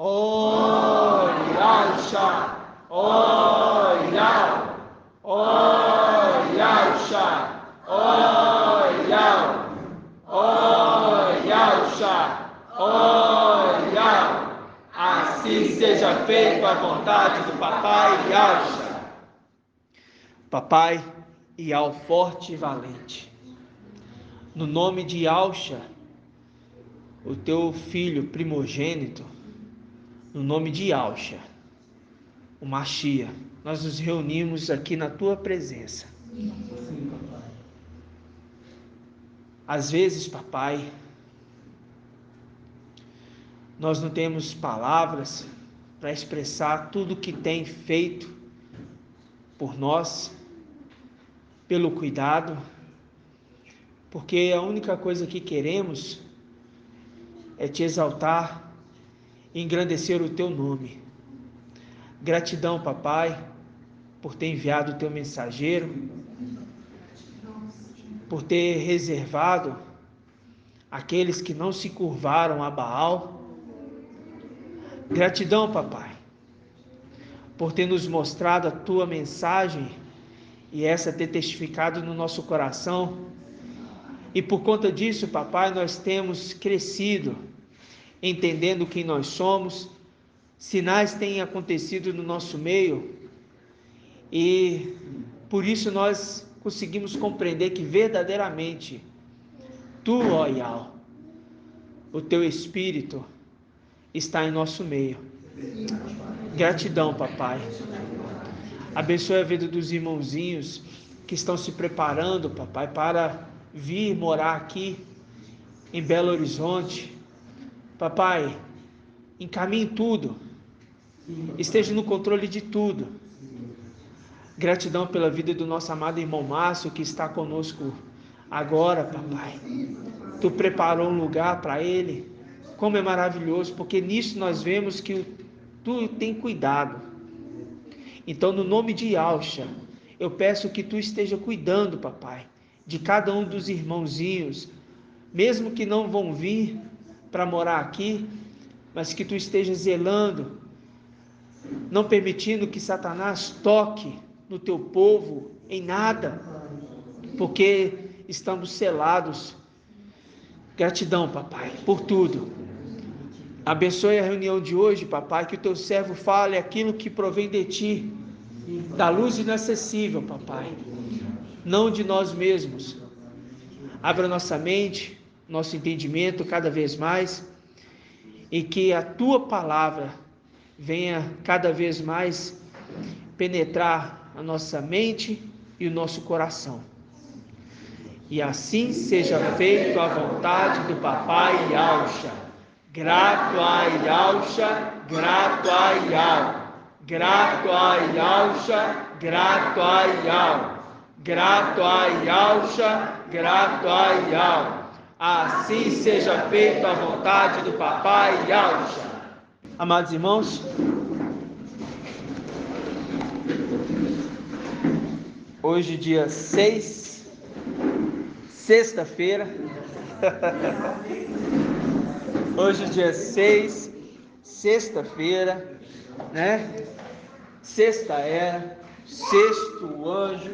Oyalcha, Oyal, Oyalcha, Oyal, Oyalcha, Oyal. Assim seja feita a vontade do Papai Yalcha. Papai Ial forte e valente, no nome de Yalcha, o teu filho primogênito, no nome de Yalcha, o Machia, nós nos reunimos aqui na tua presença. Sim, papai. Às vezes, papai, nós não temos palavras para expressar tudo que tem feito por nós, pelo cuidado, porque a única coisa que queremos é te exaltar e engrandecer o teu nome. Gratidão, papai, por ter enviado o teu mensageiro, por ter reservado aqueles que não se curvaram a Baal. Gratidão, papai, por ter nos mostrado a tua mensagem e essa ter testificado no nosso coração. E por conta disso, papai, nós temos crescido, entendendo quem nós somos. Sinais têm acontecido no nosso meio e por isso nós conseguimos compreender que verdadeiramente tu, ó Ial, o teu Espírito está em nosso meio. Gratidão, papai. Abençoe a vida dos irmãozinhos que estão se preparando, papai, para vir morar aqui em Belo Horizonte. Papai, encaminhe tudo, esteja no controle de tudo. Gratidão pela vida do nosso amado irmão Márcio, que está conosco agora, papai. Tu preparou um lugar para ele. Como é maravilhoso, porque nisso nós vemos que tu tem cuidado. Então, no nome de Yalcha, eu peço que tu esteja cuidando, papai, de cada um dos irmãozinhos, mesmo que não vão vir para morar aqui, mas que tu esteja zelando, não permitindo que Satanás toque no teu povo em nada, porque estamos selados. Gratidão, papai, por tudo. Abençoe a reunião de hoje, papai, que o teu servo fale aquilo que provém de ti, da luz inacessível, papai, não de nós mesmos. Abra nossa mente, nosso entendimento cada vez mais, e que a tua palavra venha cada vez mais penetrar a nossa mente e o nosso coração. E assim seja feito a vontade do Papai Yalcha. Grato a Yalcha, grato a Yal. Grato a Yalcha, grato a Yal. Grato a Yalcha, grato a Yal. Assim seja feito a vontade do Papai Yalcha. Amados irmãos, hoje dia 6, sexta-feira. Hoje dia 6, sexta-feira, né? Sexta era, sexto anjo,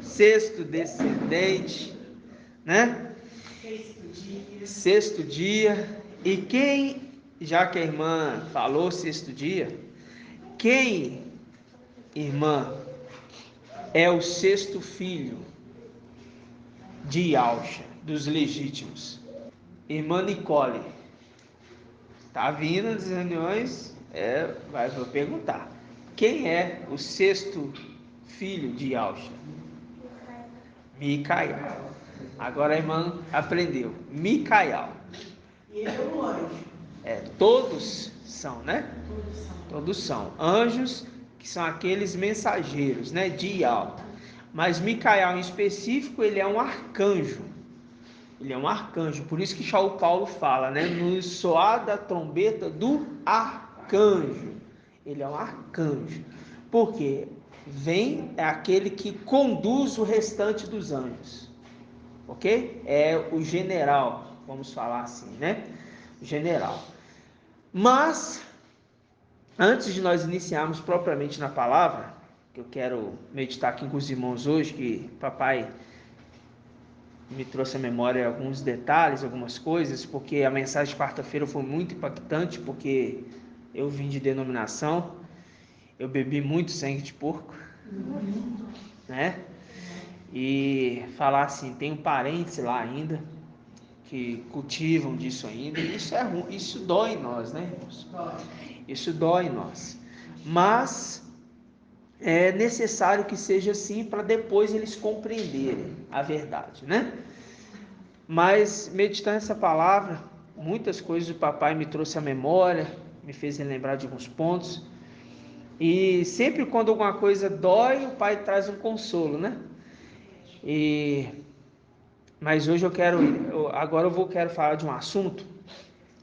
sexto descendente, né? Sexto dia. E quem, já que a irmã falou sexto dia, quem, irmã, é o sexto filho de Yalcha, dos legítimos? Irmã Nicole, tá vindo nas reuniões, vou perguntar. Quem é o sexto filho de Yalcha? Micael. Agora a irmã aprendeu. Micael. E ele é um anjo. Todos são, né? Todos são. Anjos, que são aqueles mensageiros, né? De Ial. Mas Micael em específico, ele é um arcanjo. Ele é um arcanjo. Por isso que Shaul Paulo fala, né? No soar da trombeta do arcanjo. Ele é um arcanjo. Por quê? É aquele que conduz o restante dos anjos. Ok? É o general, vamos falar assim, né? General. Mas Antes de nós iniciarmos propriamente na palavra, que eu quero meditar aqui com os irmãos hoje, que papai me trouxe à memória alguns detalhes, algumas coisas, porque a mensagem de quarta-feira foi muito impactante, porque eu vim de denominação, eu bebi muito sangue de porco, né? E falar assim, tenho parentes lá ainda que cultivam disso ainda, e isso é ruim, isso dói em nós, né, irmãos? Isso dói em nós. Mas é necessário que seja assim para depois eles compreenderem a verdade, né? Mas meditando essa palavra, muitas coisas o papai me trouxe à memória, me fez relembrar de alguns pontos. E sempre quando alguma coisa dói, o pai traz um consolo, né? Mas hoje agora eu quero falar de um assunto.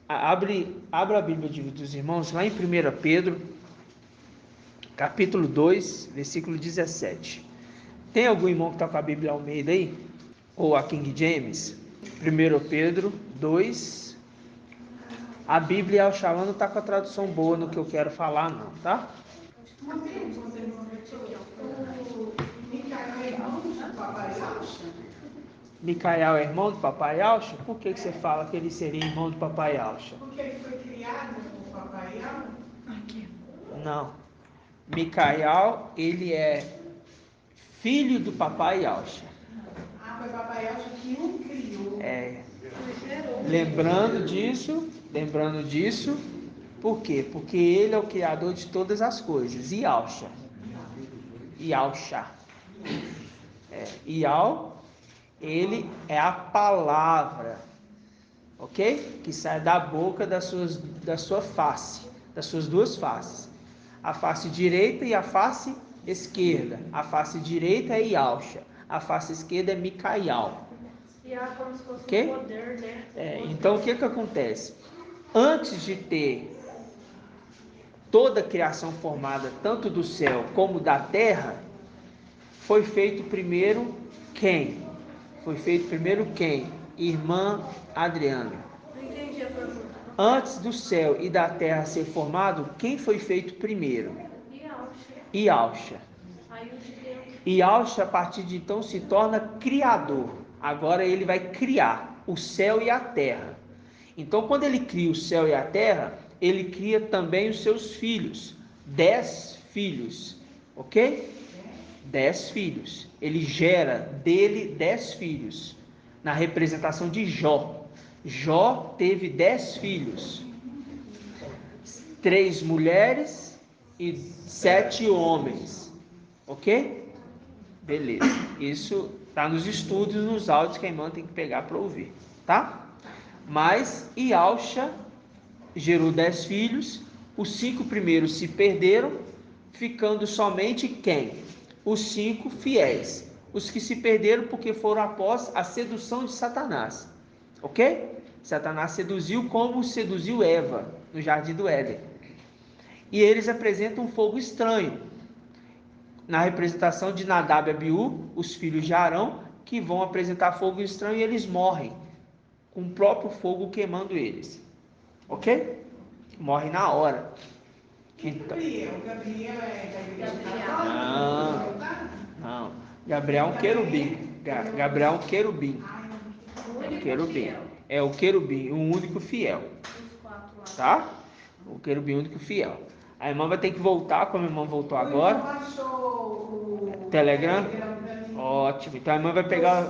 Abra a Bíblia dos irmãos lá em 1 Pedro, capítulo 2, versículo 17. Tem algum irmão que está com a Bíblia Almeida aí? Ou a King James? 1 Pedro 2. A Bíblia Al Shalom não está com a tradução boa no que eu quero falar, não, tá? Micael é irmão do papai Alcha? Por que você fala que ele seria irmão do papai Alcha? Porque ele foi criado com o papai Al. Não. Micael, ele é filho do papai Alcha. Ah, foi o papai Al que o criou. Lembrando disso, por quê? Porque ele é o criador de todas as coisas. E Alcha. Ial, ele é a palavra, ok? Que sai da boca da sua face, das suas duas faces. A face direita e a face esquerda. A face direita é Ialcha, a face esquerda é Micaial. Ok? Poder, né? Então o que acontece? Antes de ter toda a criação formada, tanto do céu como da terra, foi feito primeiro quem? Irmã Adriana. Não entendi a pergunta. Antes do céu e da terra ser formado, quem foi feito primeiro? E Ialcha. aí o de Deus. Ialcha, a partir de então, se torna criador. Agora ele vai criar o céu e a terra. Então, quando ele cria o céu e a terra, ele cria também os seus filhos. 10 filhos. Ok? 10 filhos. Ele gera dele 10 filhos. Na representação de Jó. Jó teve 10 filhos. 3 mulheres e 7 homens. Ok? Beleza. Isso está nos estudos, nos áudios que a irmã tem que pegar para ouvir. Tá? Mas Ialcha gerou 10 filhos. Os 5 primeiros se perderam, ficando somente quem? Os 5 fiéis. Os que se perderam porque foram após a sedução de Satanás. Ok? Satanás seduziu como seduziu Eva no jardim do Éden. E eles apresentam um fogo estranho. Na representação de Nadab e Abiú, os filhos de Arão, que vão apresentar fogo estranho e eles morrem, com o próprio fogo queimando eles. Ok? Morrem na hora. Então, Gabriel é da igreja católica? Não. Gabriel é um querubim. Gabriel é um querubim. É o querubim, o único fiel. Tá? O querubim único fiel. A irmã vai ter que voltar, como a irmã voltou agora. Telegram? Ótimo. Então a irmã vai pegar.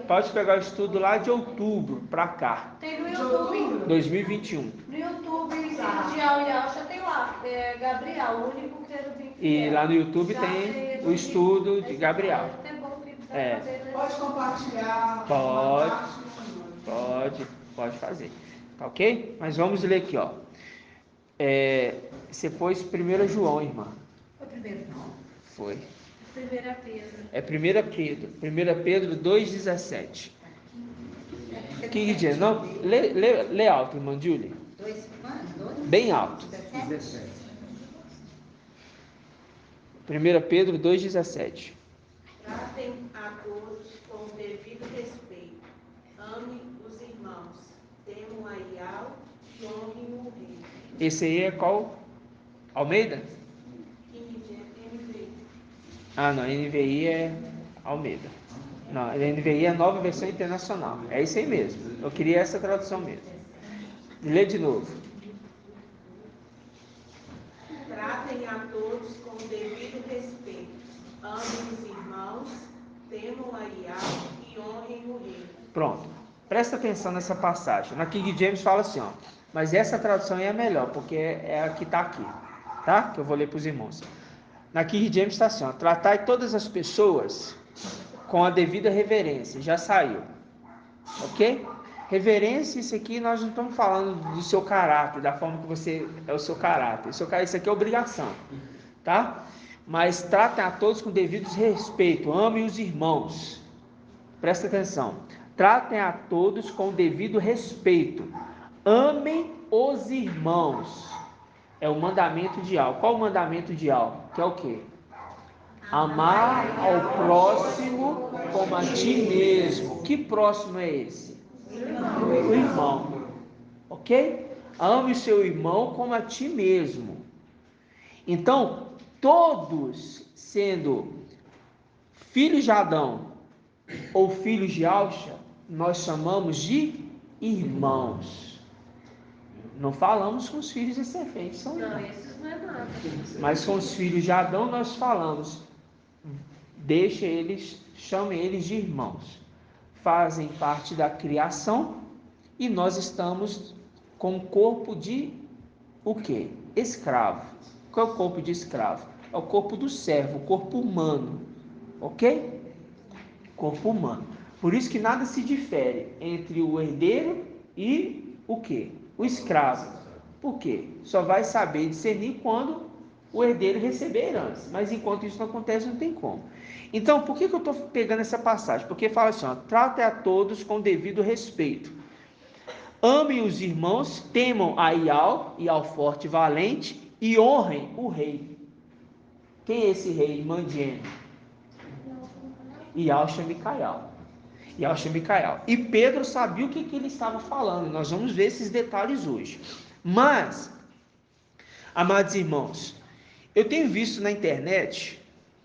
Pode pegar o estudo lá de outubro pra cá. Tem no YouTube. 2021. No YouTube, de Alça tem lá. Gabriel, o único querubim fiel. E lá no YouTube tem o estudo de Gabriel. Pode compartilhar. Pode fazer. Tá ok? Mas vamos ler aqui, ó. Você pôs 1 João, irmã. Foi primeiro, não? Foi. 1 Pedro. É 1 Pedro. 1 Pedro 2,17. Que diz? Não, lê alto, irmã Júlia. Bem alto. 1 Pedro 2,17. Tratem a todos com o devido respeito. Ame os irmãos. Temam a Ial e honrem o rei. Esse aí é qual Almeida? NVI. Ah, não, NVI é Almeida. Não, NVI é Nova Versão Internacional. É isso aí mesmo. Eu queria essa tradução mesmo. Lê de novo. Tratem a todos com o devido respeito. Amem os irmãos, temam a Yahweh e honrem o rei. Pronto. Presta atenção nessa passagem. Na King James fala assim, ó. Mas essa tradução é a melhor, porque é a que está aqui. Tá? Que eu vou ler para os irmãos. Na King James está assim, ó. Tratai todas as pessoas com a devida reverência. Já saiu. Ok? Reverência, isso aqui nós não estamos falando do seu caráter, da forma que você é o seu caráter. Isso aqui é obrigação. Tá? Mas tratem a todos com devido respeito. Amem os irmãos. Presta atenção. Tratem a todos com devido respeito. Amem os irmãos. É o mandamento de Al. Qual o mandamento de Al? Que é o quê? Amar ao próximo como a ti mesmo. Que próximo é esse? O irmão. Ok? Ame o seu irmão como a ti mesmo. Então, todos sendo filhos de Adão ou filhos de Alcha, nós chamamos de irmãos. Não falamos com os filhos de serpentes, são Não, irmãos. esses não é nada. Mas com os filhos de Adão nós falamos, chame eles de irmãos. Fazem parte da criação e nós estamos com o corpo de o quê? Escravo. Qual é o corpo de escravo? É o corpo do servo, o corpo humano. Ok? Corpo humano. Por isso que nada se difere entre o herdeiro e o quê? O escravo. Por quê? Só vai saber discernir quando o herdeiro receber a herança. Mas enquanto isso não acontece, não tem como. Então, por que eu estou pegando essa passagem? Porque fala assim, ó, trate a todos com devido respeito. Amem os irmãos, temam a Ial forte e valente, e honrem o rei. Quem é esse rei? Mandiene. Ial Shemicaial. E Pedro sabia o que ele estava falando. Nós vamos ver esses detalhes hoje. Mas, amados irmãos, eu tenho visto na internet,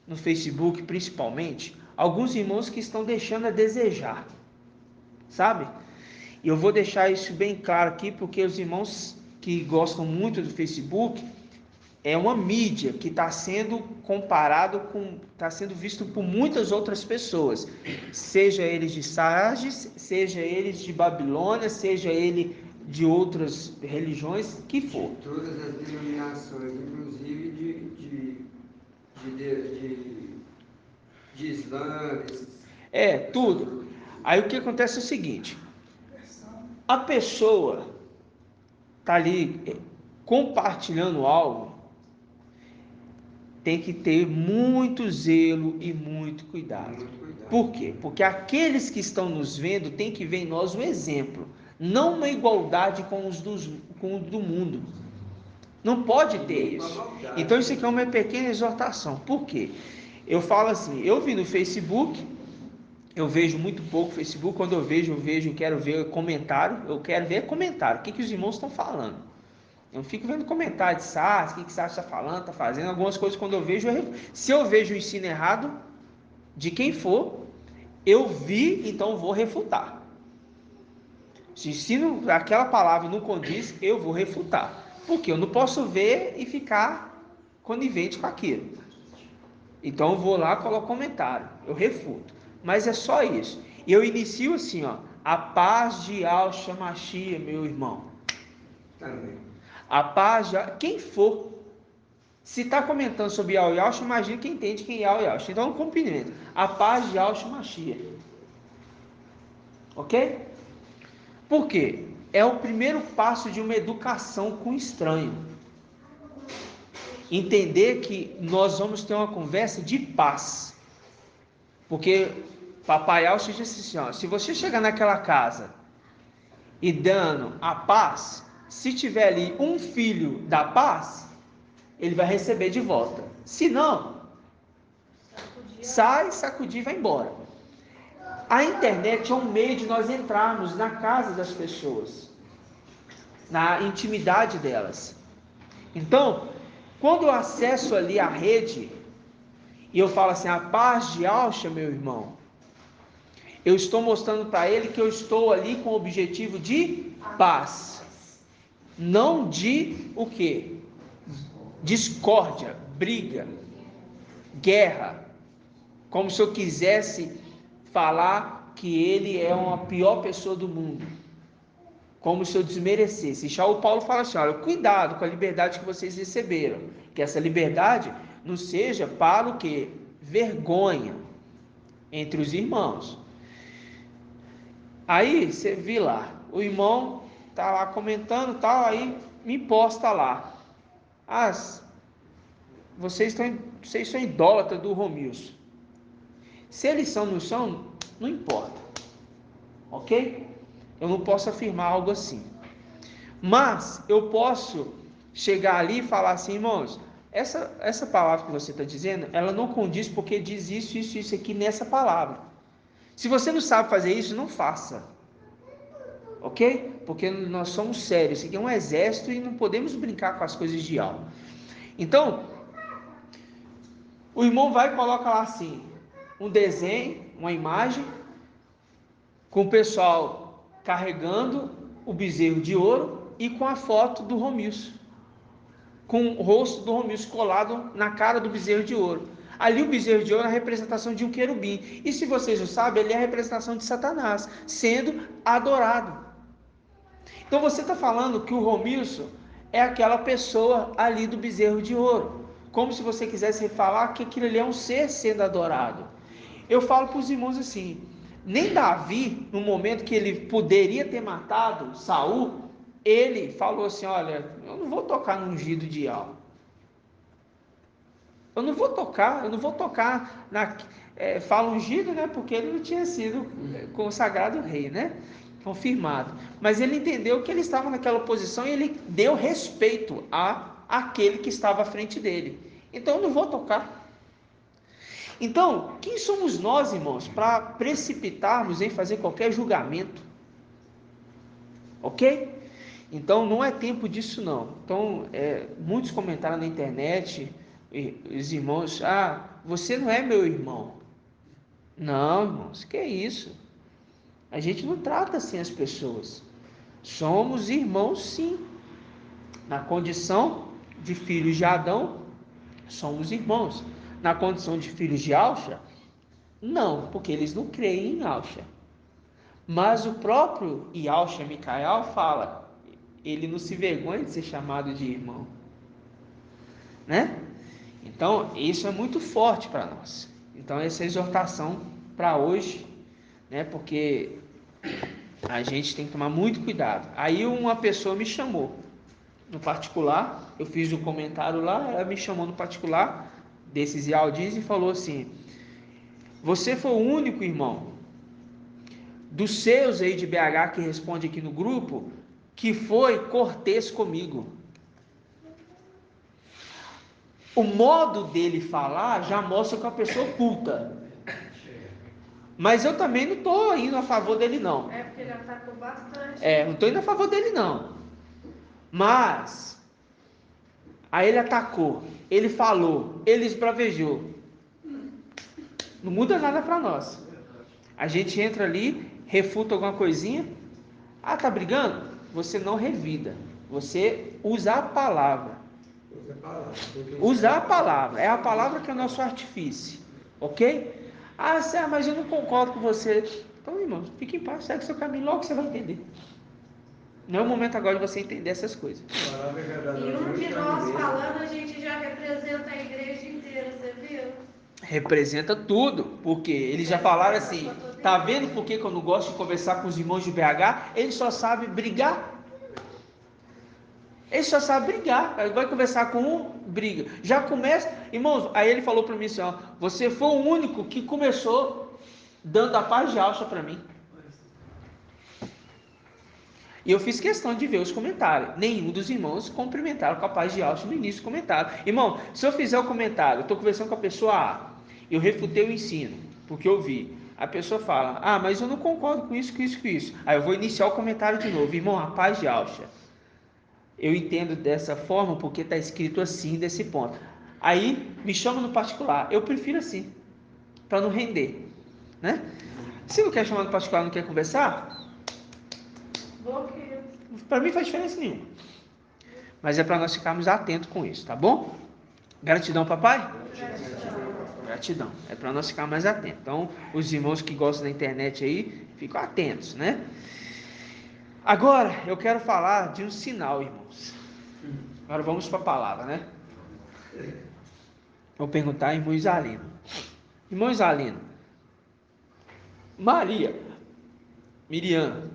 no Facebook principalmente, alguns irmãos que estão deixando a desejar. Sabe? E eu vou deixar isso bem claro aqui, porque os irmãos que gostam muito do Facebook, é uma mídia que está sendo está sendo visto por muitas outras pessoas, seja eles de Sardes, seja eles de Babilônia, seja ele de outras religiões, que for. De todas as denominações, inclusive de Islã. Tudo. Aí o que acontece é o seguinte, a pessoa está ali compartilhando algo, tem que ter muito zelo e muito cuidado. Por quê? Porque aqueles que estão nos vendo têm que ver em nós um exemplo, não uma igualdade com os do mundo. Não pode ter isso. Então isso aqui é uma pequena exortação. Por quê? Eu falo assim, eu vi no Facebook, eu vejo muito pouco Facebook, quando eu quero ver comentário, o que os irmãos estão falando. Eu fico vendo comentário de Sars, o que Sars está falando, está fazendo, algumas coisas quando eu vejo, se eu vejo o ensino errado, de quem for, eu vi, então vou refutar. Se o ensino, aquela palavra não condiz, eu vou refutar. Porque eu não posso ver e ficar conivente com aquilo. Então eu vou lá, coloco comentário, eu refuto. Mas é só isso. E eu inicio assim, ó, a paz de Al-Shamashia, meu irmão. Também. A paz de quem for. Se está comentando sobre Al-Yash, imagina quem entende quem é Al-Yash. Então, um cumprimento. A paz de Al-Shamashia. Ok? Por quê? É o primeiro passo de uma educação com o estranho. Entender que nós vamos ter uma conversa de paz. Porque Papai Alce disse assim, ó, se você chegar naquela casa e dando a paz, se tiver ali um filho da paz, ele vai receber de volta. Se não, sai, sacudir e vai embora. A internet é um meio de nós entrarmos na casa das pessoas, na intimidade delas. Então, Quando eu acesso ali a rede, e eu falo assim, a paz de Alcha, meu irmão, eu estou mostrando para ele que eu estou ali com o objetivo de paz. Não de o quê? Discórdia, briga, guerra. Como se eu quisesse falar que ele é uma pior pessoa do mundo. Como se eu desmerecesse. E Shaul Paulo fala assim, olha, cuidado com a liberdade que vocês receberam. Que essa liberdade não seja para o quê? Vergonha entre os irmãos. Aí, você viu lá, o irmão tá lá comentando e tal, aí me posta lá. Vocês são idólatras do Romilson. Se eles são, não são, não importa. Ok? Eu não posso afirmar algo assim. Mas eu posso chegar ali e falar assim, irmãos, essa palavra que você está dizendo, ela não condiz porque diz isso aqui nessa palavra. Se você não sabe fazer isso, não faça. Ok? Porque nós somos sérios. Isso aqui é um exército e não podemos brincar com as coisas de alma. Então, o irmão vai e coloca lá assim, um desenho, uma imagem, com o pessoal carregando o bezerro de ouro e com a foto do Romilson, com o rosto do Romilson colado na cara do bezerro de ouro. Ali o bezerro de ouro é a representação de um querubim. E se vocês não sabem, ele é a representação de Satanás, sendo adorado. Então você está falando que o Romilson é aquela pessoa ali do bezerro de ouro. Como se você quisesse falar que aquilo ali é um ser sendo adorado. Eu falo para os irmãos assim, nem Davi, no momento que ele poderia ter matado Saul, ele falou assim, olha, eu não vou tocar no ungido de alma. Eu não vou tocar fala ungido, né? Porque ele não tinha sido consagrado rei, né? Confirmado. Mas ele entendeu que ele estava naquela posição e ele deu respeito àquele que estava à frente dele. Então eu não vou tocar. Então, quem somos nós, irmãos, para precipitarmos em fazer qualquer julgamento? Ok? Então não é tempo disso não. Então, muitos comentaram na internet, os irmãos, você não é meu irmão. Não, irmãos, que é isso? A gente não trata assim as pessoas. Somos irmãos sim. Na condição de filhos de Adão, somos irmãos. Na condição de filhos de Alcha, não, porque eles não creem em Alcha. Mas o próprio Yalcha Micael fala, ele não se vergonha de ser chamado de irmão. Né? Então, isso é muito forte para nós. Então, essa é a exortação para hoje, né? Porque a gente tem que tomar muito cuidado. Aí uma pessoa me chamou no particular, eu fiz um comentário lá, ela me chamou no particular, desses Yaldis, e falou assim, você foi o único, irmão, dos seus aí de BH que responde aqui no grupo, que foi cortês comigo. O modo dele falar já mostra que é uma pessoa culta. Mas eu também não estou indo a favor dele não. É porque ele atacou bastante. Não estou indo a favor dele não. Mas aí ele atacou, ele falou, ele esbravejou. Não muda nada para nós. A gente entra ali, refuta alguma coisinha. Tá brigando? Você não revida. Você usa a palavra. Usar a palavra. É a palavra que é o nosso artifício. Ok? Mas eu não concordo com você. Então, irmão, fique em paz, segue seu caminho, logo você vai entender. Não é o momento agora de você entender essas coisas. E um de nós falando, a gente já representa a igreja inteira, você viu? Representa tudo, porque eles já falaram assim, tá vendo por que eu não gosto de conversar com os irmãos de BH? Eles só sabem brigar. Ele só sabe brigar. Ele vai conversar com um, briga. Já começa, irmãos, aí ele falou para mim assim, você foi o único que começou dando a paz de Alcha para mim. E eu fiz questão de ver os comentários. Nenhum dos irmãos cumprimentaram com a paz de Alcha no início do comentário. Irmão, se eu fizer o comentário, eu estou conversando com a pessoa A, eu refutei o ensino, porque eu vi. A pessoa fala, mas eu não concordo com isso, com isso, com isso. Aí eu vou iniciar o comentário de novo. Irmão, a paz de Alcha. eu entendo dessa forma porque está escrito assim, desse ponto. Aí me chama no particular. Eu prefiro assim, para não render, né? Se não quer chamar no particular, não quer conversar, para mim faz diferença nenhuma. Mas é para nós ficarmos atentos com isso, tá bom? Gratidão, papai? Gratidão. É para nós ficar mais atentos. Então, os irmãos que gostam da internet aí, ficam atentos, né? Agora, eu quero falar de um sinal, irmãos. Agora vamos para a palavra, né? Vou perguntar ao irmão Isalino. Irmão Isalino, Miriam,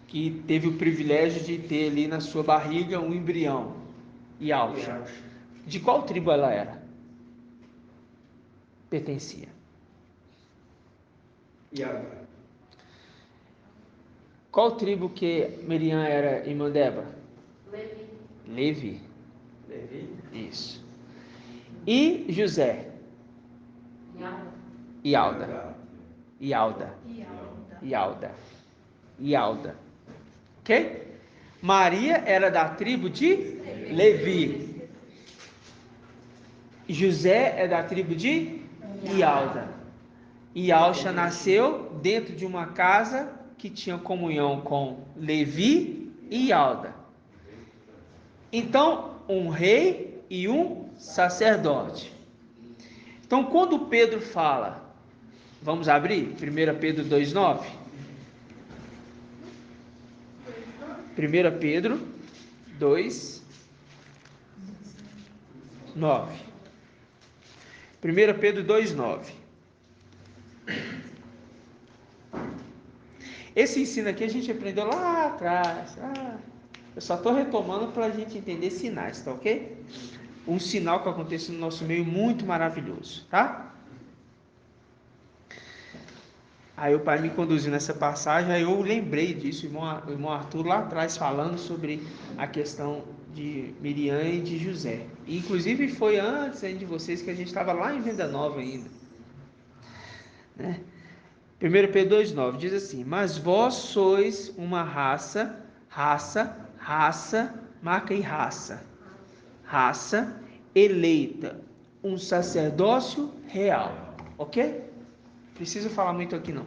que teve o privilégio de ter ali na sua barriga um embrião, Yalcha. De qual tribo ela era? Pertencia. Yalcha. Qual tribo que Miriam era, irmã Débora? Levi. Isso. E José? Ialda. Ok? Maria era da tribo de Levi. José é da tribo de Ialda. Yalcha nasceu dentro de uma casa que tinha comunhão com Levi e Ialda. Então, um rei e um sacerdote. Então, quando Pedro fala, vamos abrir? 1 Pedro 2,9. 1 Pedro 2, 9. 1 Pedro 2, 9. Esse ensino aqui a gente aprendeu lá atrás. Eu só estou retomando para a gente entender sinais, tá ok? Um sinal que acontece no nosso meio muito maravilhoso, tá? Aí o pai me conduziu nessa passagem, aí eu lembrei disso, o irmão Arthur lá atrás falando sobre a questão de Miriam e de José. E, inclusive foi antes de vocês que a gente estava lá em Venda Nova ainda, né? 1 Pedro 2,9 diz assim: mas vós sois uma raça, marca aí raça eleita, um sacerdócio real, ok? Preciso falar muito aqui não.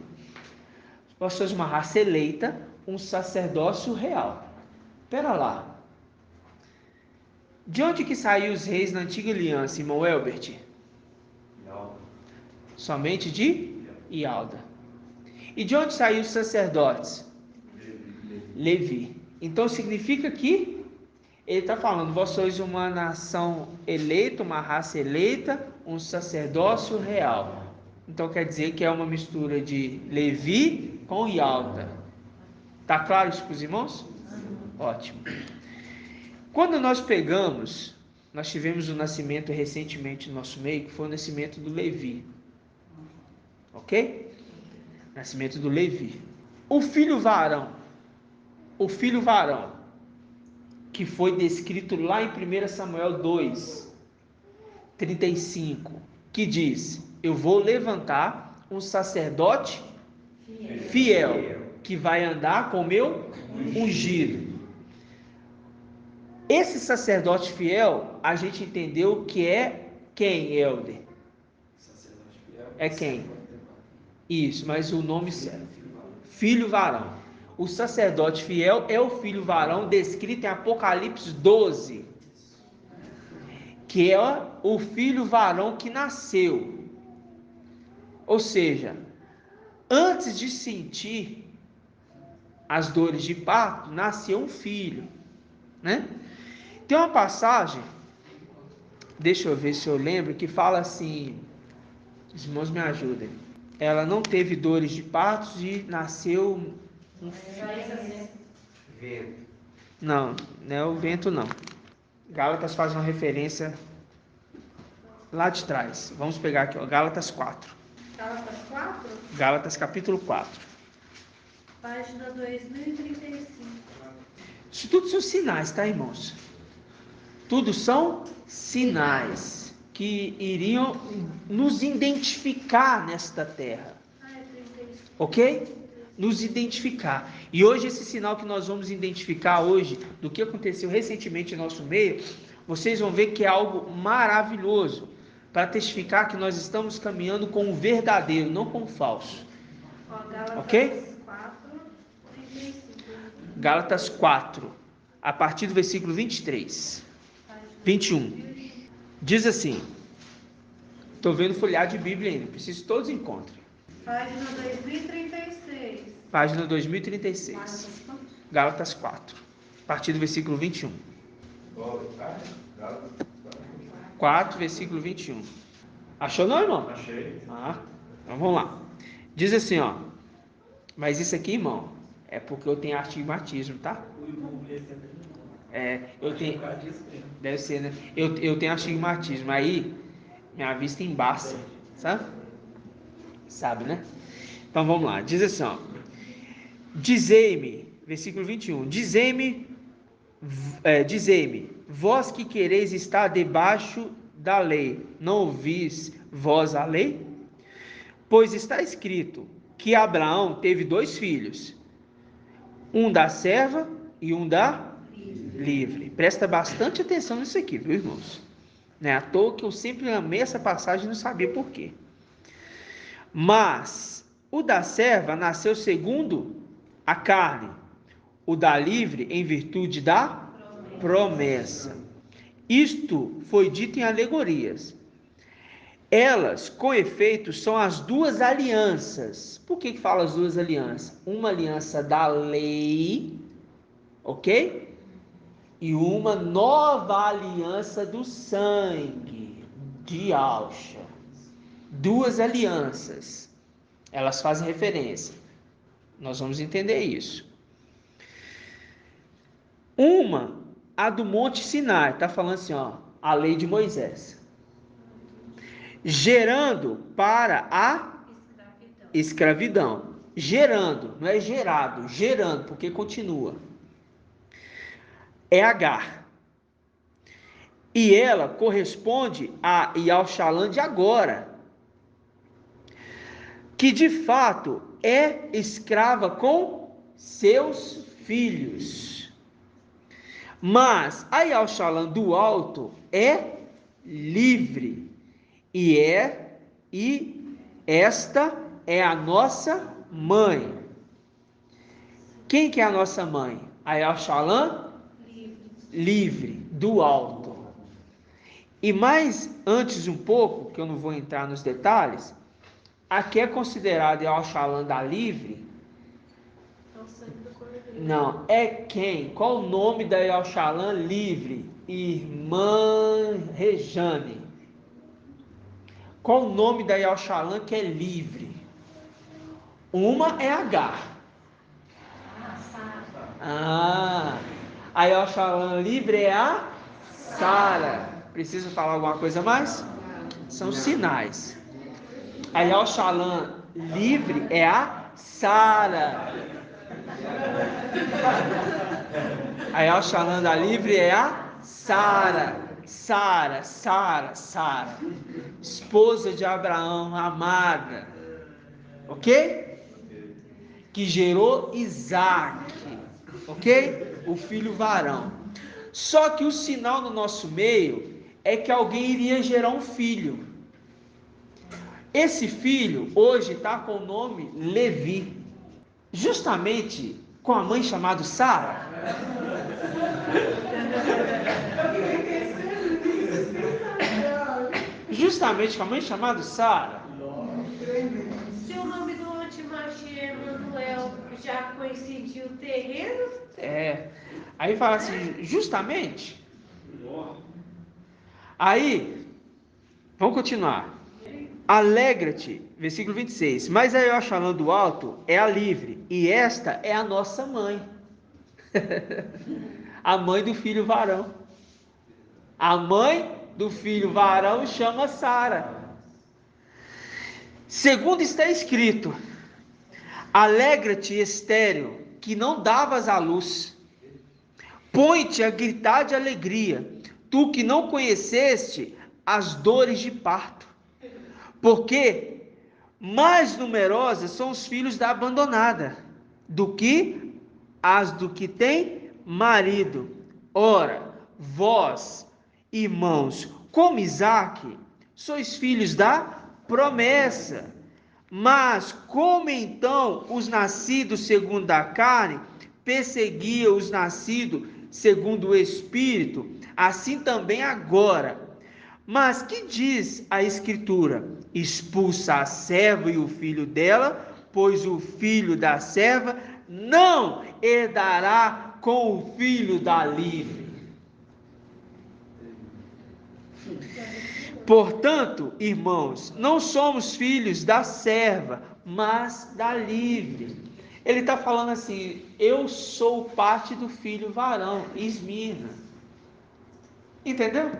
Vós sois uma raça eleita, um sacerdócio real. Pera lá. De onde que saíram os reis na antiga aliança, irmão Elbert? Somente de Ialda. E de onde saíram os sacerdotes? Levi. Então significa que ele está falando, vós sois uma nação eleita, uma raça eleita, um sacerdócio real. Então quer dizer que é uma mistura de Levi com Ialda. Tá claro isso para os irmãos? Ótimo. Quando nós tivemos um nascimento recentemente no nosso meio, que foi o nascimento do Levi. Ok? Nascimento do Levi. O filho varão, que foi descrito lá em 1 Samuel 2, 35, que diz: eu vou levantar um sacerdote fiel, que vai andar com o meu ungido. Esse sacerdote fiel, a gente entendeu que é quem, Helder? É quem? Isso, mas o nome certo. Filho varão. O sacerdote fiel é o filho varão descrito em Apocalipse 12, que é o filho varão que nasceu. Ou seja, antes de sentir as dores de parto, nasceu um filho, né? Tem uma passagem, deixa eu ver se eu lembro, que fala assim, os irmãos me ajudem. Ela não teve dores de parto e nasceu um filho. Vento. Não é o vento não. Gálatas faz uma referência lá de trás. Vamos pegar aqui, ó, Gálatas 4. Gálatas 4? Gálatas capítulo 4. Página 2035. Isso tudo são sinais, tá, irmãos? Tudo são sinais que iriam nos identificar nesta terra. Ok? nos identificar. E hoje esse sinal que nós vamos identificar hoje, do que aconteceu recentemente em nosso meio, vocês vão ver que é algo maravilhoso, para testificar que nós estamos caminhando com o verdadeiro, não com o falso. Ok? Gálatas 4, a partir do versículo 23, 21. Diz assim, estou vendo folhear de Bíblia ainda, preciso que todos encontrem. Página 2036. Página 2036. Gálatas 4, a partir do versículo 21. 4, versículo 21. Achou não, irmão? Achei. Então vamos lá. Diz assim, ó. Mas isso aqui, irmão, é porque eu tenho astigmatismo, tá? Eu tenho... Deve ser, né? Eu tenho astigmatismo. Aí, minha vista embaça, sabe? Sabe, né? Então vamos lá. Diz assim, ó. Dizei-me, versículo 21. Dizei-me, vós que quereis estar debaixo da lei, não ouvis vós a lei? Pois está escrito que Abraão teve 2 filhos, um da serva e um da livre. Presta bastante atenção nisso aqui, viu, irmãos? Não é à toa que eu sempre amei essa passagem e não sabia por quê. Mas o da serva nasceu segundo a carne, o da livre em virtude da promessa. Isto foi dito em alegorias. Elas, com efeito, são as 2 alianças. Por que fala as 2 alianças? Uma aliança da lei, ok? E uma nova aliança do sangue, de Yahshua. 2 alianças. Elas fazem referência. Nós vamos entender isso. Uma, a do Monte Sinai, está falando assim, ó, a lei de Moisés. Gerando para a escravidão. Gerando, não é gerado, gerando, porque continua. É Agar. E ela corresponde a Yahshua de agora, que de fato é escrava com seus filhos. Mas a Yahshua do alto é livre. E esta é a nossa mãe. Quem que é a nossa mãe? A Yahshua livre, do alto. E mais antes um pouco, que eu não vou entrar nos detalhes, a que é considerada Yahshua da livre? Não, é quem? Qual o nome da Yahshua livre? Irmã Rejane. Qual o nome da Yahshua que é livre? Uma é Agar. A Yahshua livre é a Sara. Precisa falar alguma coisa mais? São sinais. A Yahshua livre é a Sara. A Yahshua da livre é a Sara. Sara, esposa de Abraão, amada, ok? Que gerou Isaac, ok? O filho varão. Só que o sinal no nosso meio é que alguém iria gerar um filho. Esse filho hoje está com o nome Levi, justamente com a mãe chamada Sara. Justamente com a mãe chamada Sara. Se o nome do Antimachi Emanuel já coincidiu o terreno? Aí fala assim, justamente. Aí, vamos continuar. Alegra-te, versículo 26. Mas a Yahshua do alto é a livre, e esta é a nossa mãe. A mãe do filho varão. A mãe do filho varão chama Sara. Segundo está escrito: alegra-te, estéril, que não davas à luz. Põe-te a gritar de alegria, tu que não conheceste as dores de parto. Porque mais numerosos são os filhos da abandonada. do que as do que tem marido. Ora, vós, irmãos, como Isaque, sois filhos da promessa. Mas como então os nascidos segundo a carne perseguiam os nascidos segundo o Espírito, assim também agora. Mas que diz a Escritura? Expulsa a serva e o filho dela, pois o filho da serva não herdará com o filho da livre. Portanto, irmãos, não somos filhos da serva, mas da livre. Ele está falando assim, eu sou parte do filho varão, Esmirna. Entendeu?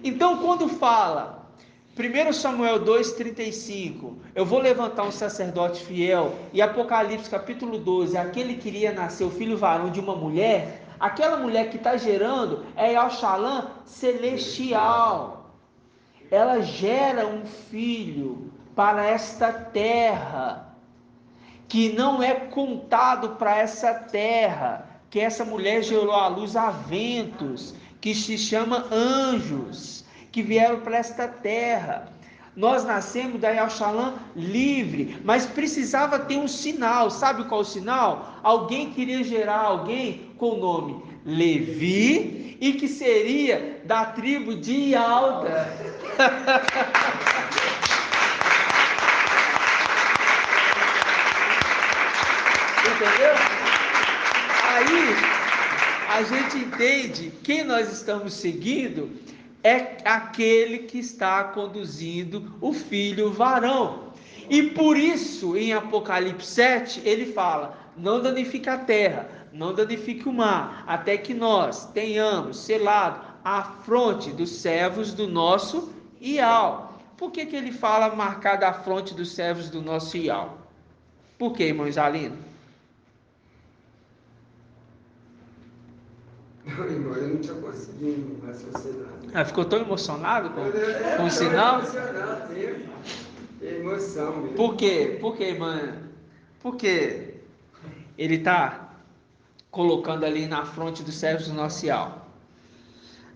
Então, quando fala, 1 Samuel 2,35, eu vou levantar um sacerdote fiel, e Apocalipse capítulo 12, aquele que iria nascer o filho varão de uma mulher, aquela mulher que está gerando é Yalxalã celestial. Ela gera um filho para esta terra, que não é contado para essa terra, que essa mulher gerou à luz a ventos, que se chama anjos, que vieram para esta terra. Nós nascemos da Yalxalã livre, mas precisava ter um sinal. Sabe qual o sinal? Alguém queria gerar alguém com o nome Levi e que seria da tribo de Ialda. Entendeu? Aí a gente entende quem nós estamos seguindo é aquele que está conduzindo o filho varão. E por isso, em Apocalipse 7, ele fala: não danifique a terra, não danifique o mar, até que nós tenhamos selado a fronte dos servos do nosso Ial. Por que ele fala marcada a fronte dos servos do nosso Ial? Por que, irmão Isalino? Não, irmão, eu não tinha conseguido raciocinar. Ficou tão emocionado com o sinal? É emoção mesmo. Por quê? Por quê, irmã? Porque ele está colocando ali na fronte dos servos do nosso Ial.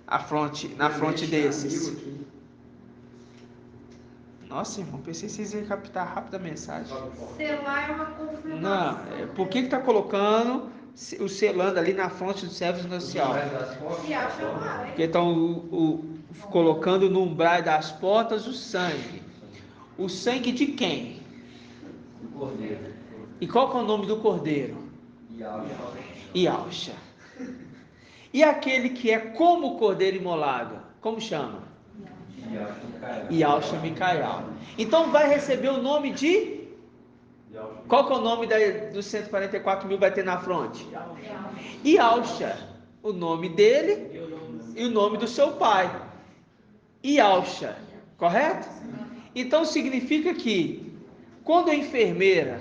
Na fronte desses. Nossa, irmão, pensei que vocês iam captar rápido a mensagem. Selar é uma confirmação. Não, por que está colocando o selando ali na fronte dos servos do nosso Ial? Se acha mal, Porque estão colocando no umbral das portas o sangue. O sangue de quem? Do cordeiro. E qual que é o nome do cordeiro? Yalxa. E aquele que é como o cordeiro imolado? Como chama? Yalxa Micael. Então vai receber o nome de... Qual que é o nome dos 144 mil vai ter na fronte? Yalxa. O nome dele e o nome do seu pai. Yalxa. Correto? Então significa que quando a enfermeira,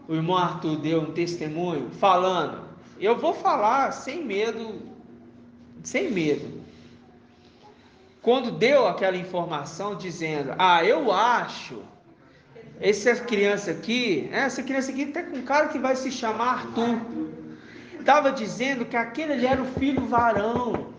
o irmão Arthur deu um testemunho falando, eu vou falar sem medo. Quando deu aquela informação dizendo, eu acho, essa criança aqui está com um cara que vai se chamar Arthur. Estava dizendo que aquele ele era o filho varão.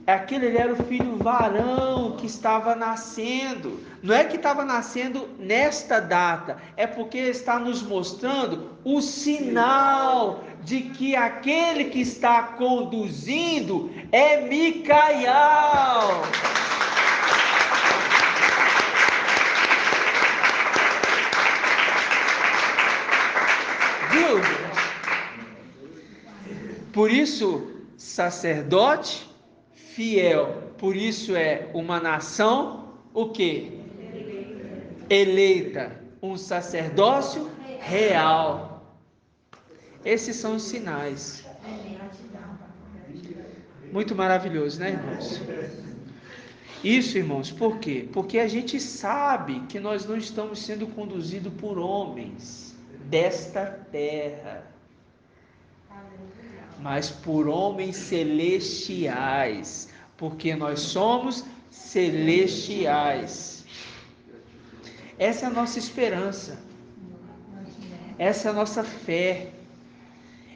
Aquele ele era o filho varão que estava nascendo. Não é que estava nascendo nesta data, é porque está nos mostrando o sinal de que aquele que está conduzindo é Micael. Viu? Por isso, sacerdote fiel, por isso é uma nação, o quê? Eleita, um sacerdócio real. Esses são os sinais. Muito maravilhoso, né, irmãos? Isso, irmãos, por quê? Porque a gente sabe que nós não estamos sendo conduzidos por homens desta terra, mas por homens celestiais, porque nós somos celestiais. Essa é a nossa esperança. Essa é a nossa fé,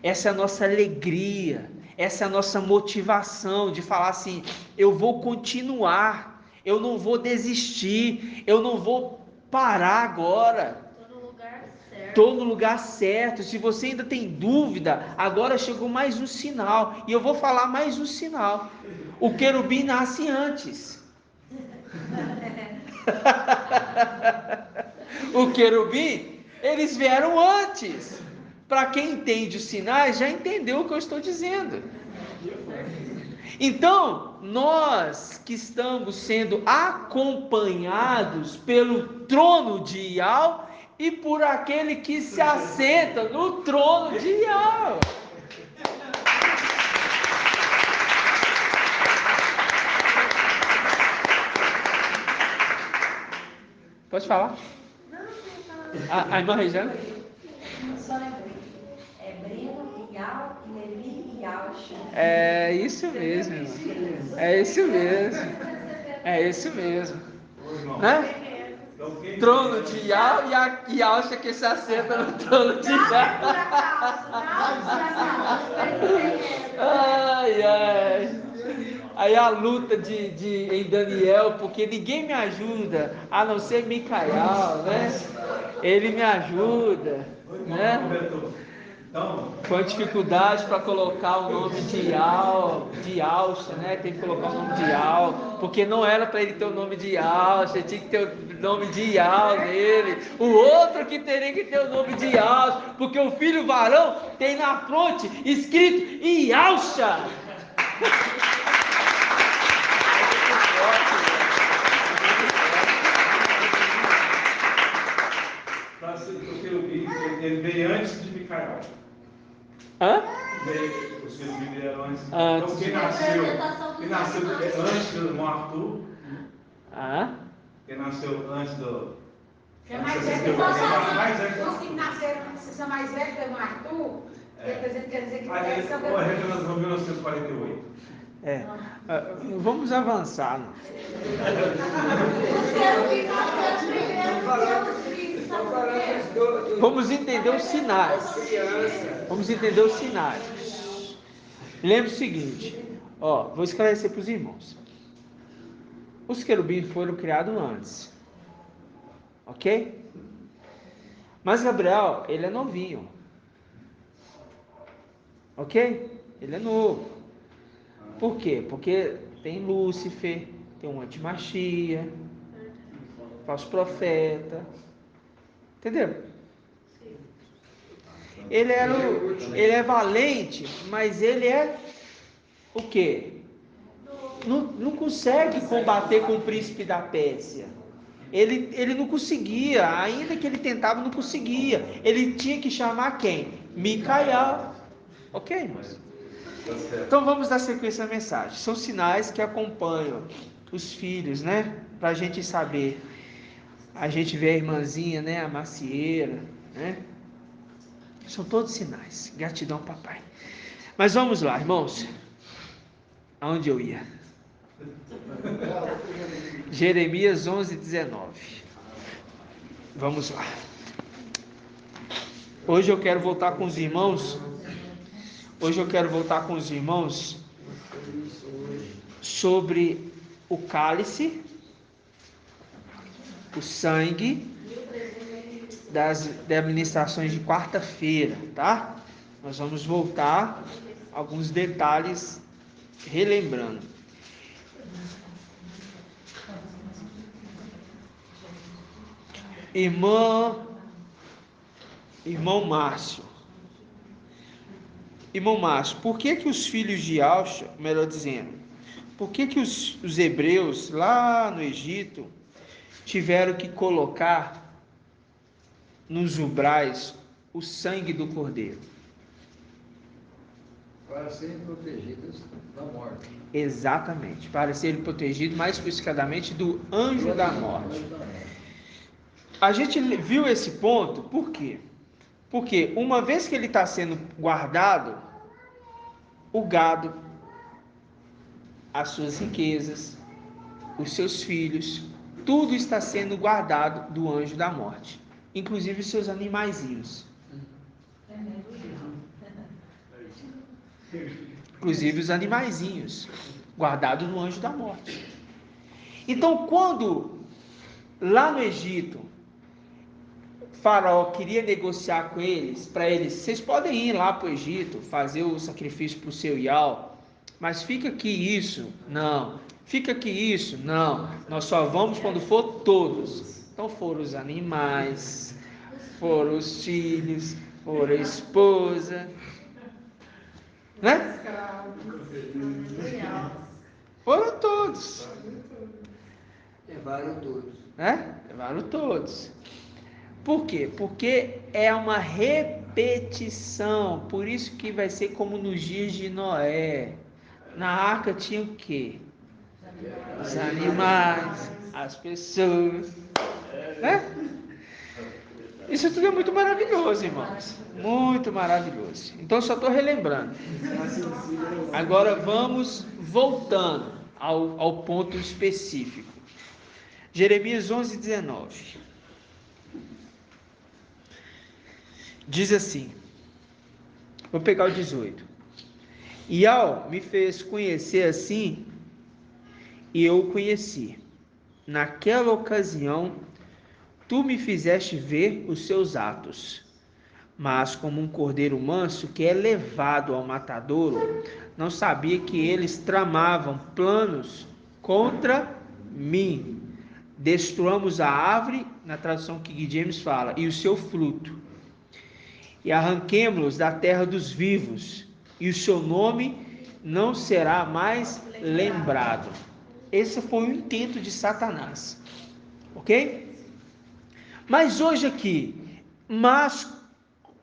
essa é a nossa alegria, essa é a nossa motivação de falar assim: eu vou continuar, eu não vou desistir, eu não vou parar agora. Estou no lugar certo. Se você ainda tem dúvida, agora chegou mais um sinal. E eu vou falar mais um sinal. O querubim nasce antes. O querubim, eles vieram antes. Para quem entende os sinais, já entendeu o que eu estou dizendo. Então, nós que estamos sendo acompanhados pelo trono de Iau e por aquele que se assenta no trono de Iau. Pode falar? A irmã Regiane? Só lembrei. É Breno, Iau, Levi e Yaucha. É isso mesmo, irmão. É isso mesmo. É isso mesmo. Né? Trono de Iau e Yaucha que se assenta no trono de Iau. Ai, ai. Aí a luta em Daniel, porque ninguém me ajuda, a não ser Micael, né? Ele me ajuda, né? Com dificuldade para colocar o nome de Yaucha, né? Tem que colocar o nome de Iau, porque não era para ele ter o nome de Yaucha, tinha que ter o nome de Iau nele. O outro que teria que ter o nome de Yaucha, porque o filho varão tem na fronte escrito Yaucha. Ele veio antes de Micael. Hã? Os querubins vieram antes. Antes. Então quem nasceu antes do irmão Arthur? Quem nasceu antes do... É mais velho. Os que nasceram são mais velhos que o Arthur. Quer dizer que Aí, a gente nasceu em 1948. Vamos avançar. Vamos entender os sinais. Vamos entender os sinais. Lembre o seguinte, vou esclarecer para os irmãos. Os querubins foram criados antes, ok? Mas Gabriel, ele é novinho, ok? Ele é novo. Por quê? Porque tem Lúcifer, tem um antimachia, falso profeta, entendeu? Ele é valente, mas ele é o quê? Não consegue combater com o príncipe da Pérsia. Ele não conseguia, ainda que ele tentava, não conseguia. Ele tinha que chamar quem? Micael. Ok, irmãos? Então vamos dar sequência à mensagem. São sinais que acompanham os filhos, né? Para a gente saber. A gente vê a irmãzinha, né? A macieira, né? São todos sinais. Gratidão, papai. Mas vamos lá, irmãos. Aonde eu ia? Jeremias 11:19. Vamos lá. Hoje eu quero voltar com os irmãos. Sobre o cálice, o sangue das administrações de quarta-feira, tá? Nós vamos voltar alguns detalhes relembrando. Irmão Márcio, por que os filhos de Yaucha, melhor dizendo, por que os hebreus lá no Egito tiveram que colocar nos umbrais o sangue do cordeiro? Para serem protegidas da morte. Exatamente, para serem protegidos mais especificadamente do anjo da morte. A gente viu esse ponto, por quê? Porque uma vez que ele está sendo guardado, o gado, as suas riquezas, os seus filhos, tudo está sendo guardado do anjo da morte, inclusive os seus animaizinhos. inclusive os animaizinhos, guardados no anjo da morte. Então, quando lá no Egito, Faraó queria negociar com eles, para eles, vocês podem ir lá para o Egito, fazer o sacrifício para o seu Iau, mas fica aqui isso, não, fica aqui isso, não, nós só vamos quando for todos. Então foram os animais, foram os filhos, foram a esposa, né? Foram todos. Levaram todos. Né? Levaram todos. Por quê? Porque é uma repetição. Por isso que vai ser como nos dias de Noé. Na arca tinha o quê? Os animais, as pessoas. Né? Isso tudo é muito maravilhoso, irmãos. Muito maravilhoso. Então, só estou relembrando. Agora vamos voltando ao ponto específico. Jeremias 11:19. Diz assim. Vou pegar o 18. Iau me fez conhecer assim, e eu o conheci. Naquela ocasião, tu me fizeste ver os seus atos, mas como um cordeiro manso que é levado ao matadouro, não sabia que eles tramavam planos contra mim. Destruamos a árvore, na tradução King James fala, e o seu fruto, e arranquemo-los da terra dos vivos, e o seu nome não será mais lembrado. Esse foi o intento de Satanás, ok? Mas hoje aqui, mas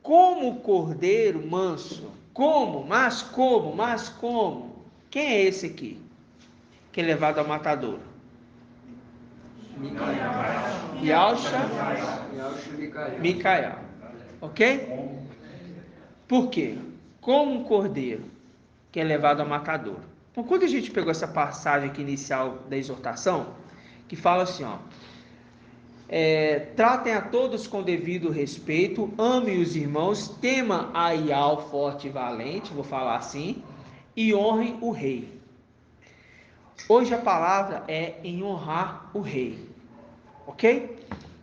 como cordeiro manso, mas como, quem é esse aqui, que é levado ao matadouro? Micael, ok? Por quê? Como um cordeiro que é levado ao matadouro. Então, quando a gente pegou essa passagem aqui inicial da exortação, que fala assim, ó, tratem a todos com devido respeito, amem os irmãos, tema a Iau forte e valente, vou falar assim, e honrem o rei. Hoje a palavra é em honrar o rei, ok?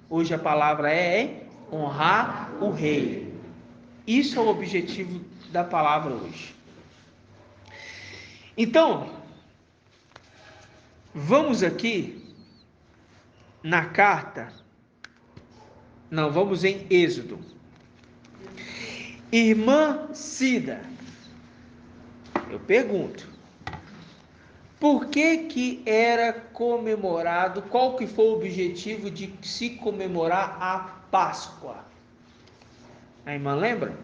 Hoje a palavra é em honrar o rei. Isso é o objetivo da palavra hoje. Então, vamos aqui na carta, vamos em Êxodo. Irmã Cida, eu pergunto, por que era comemorado, qual que foi o objetivo de se comemorar a Páscoa? A irmã lembra?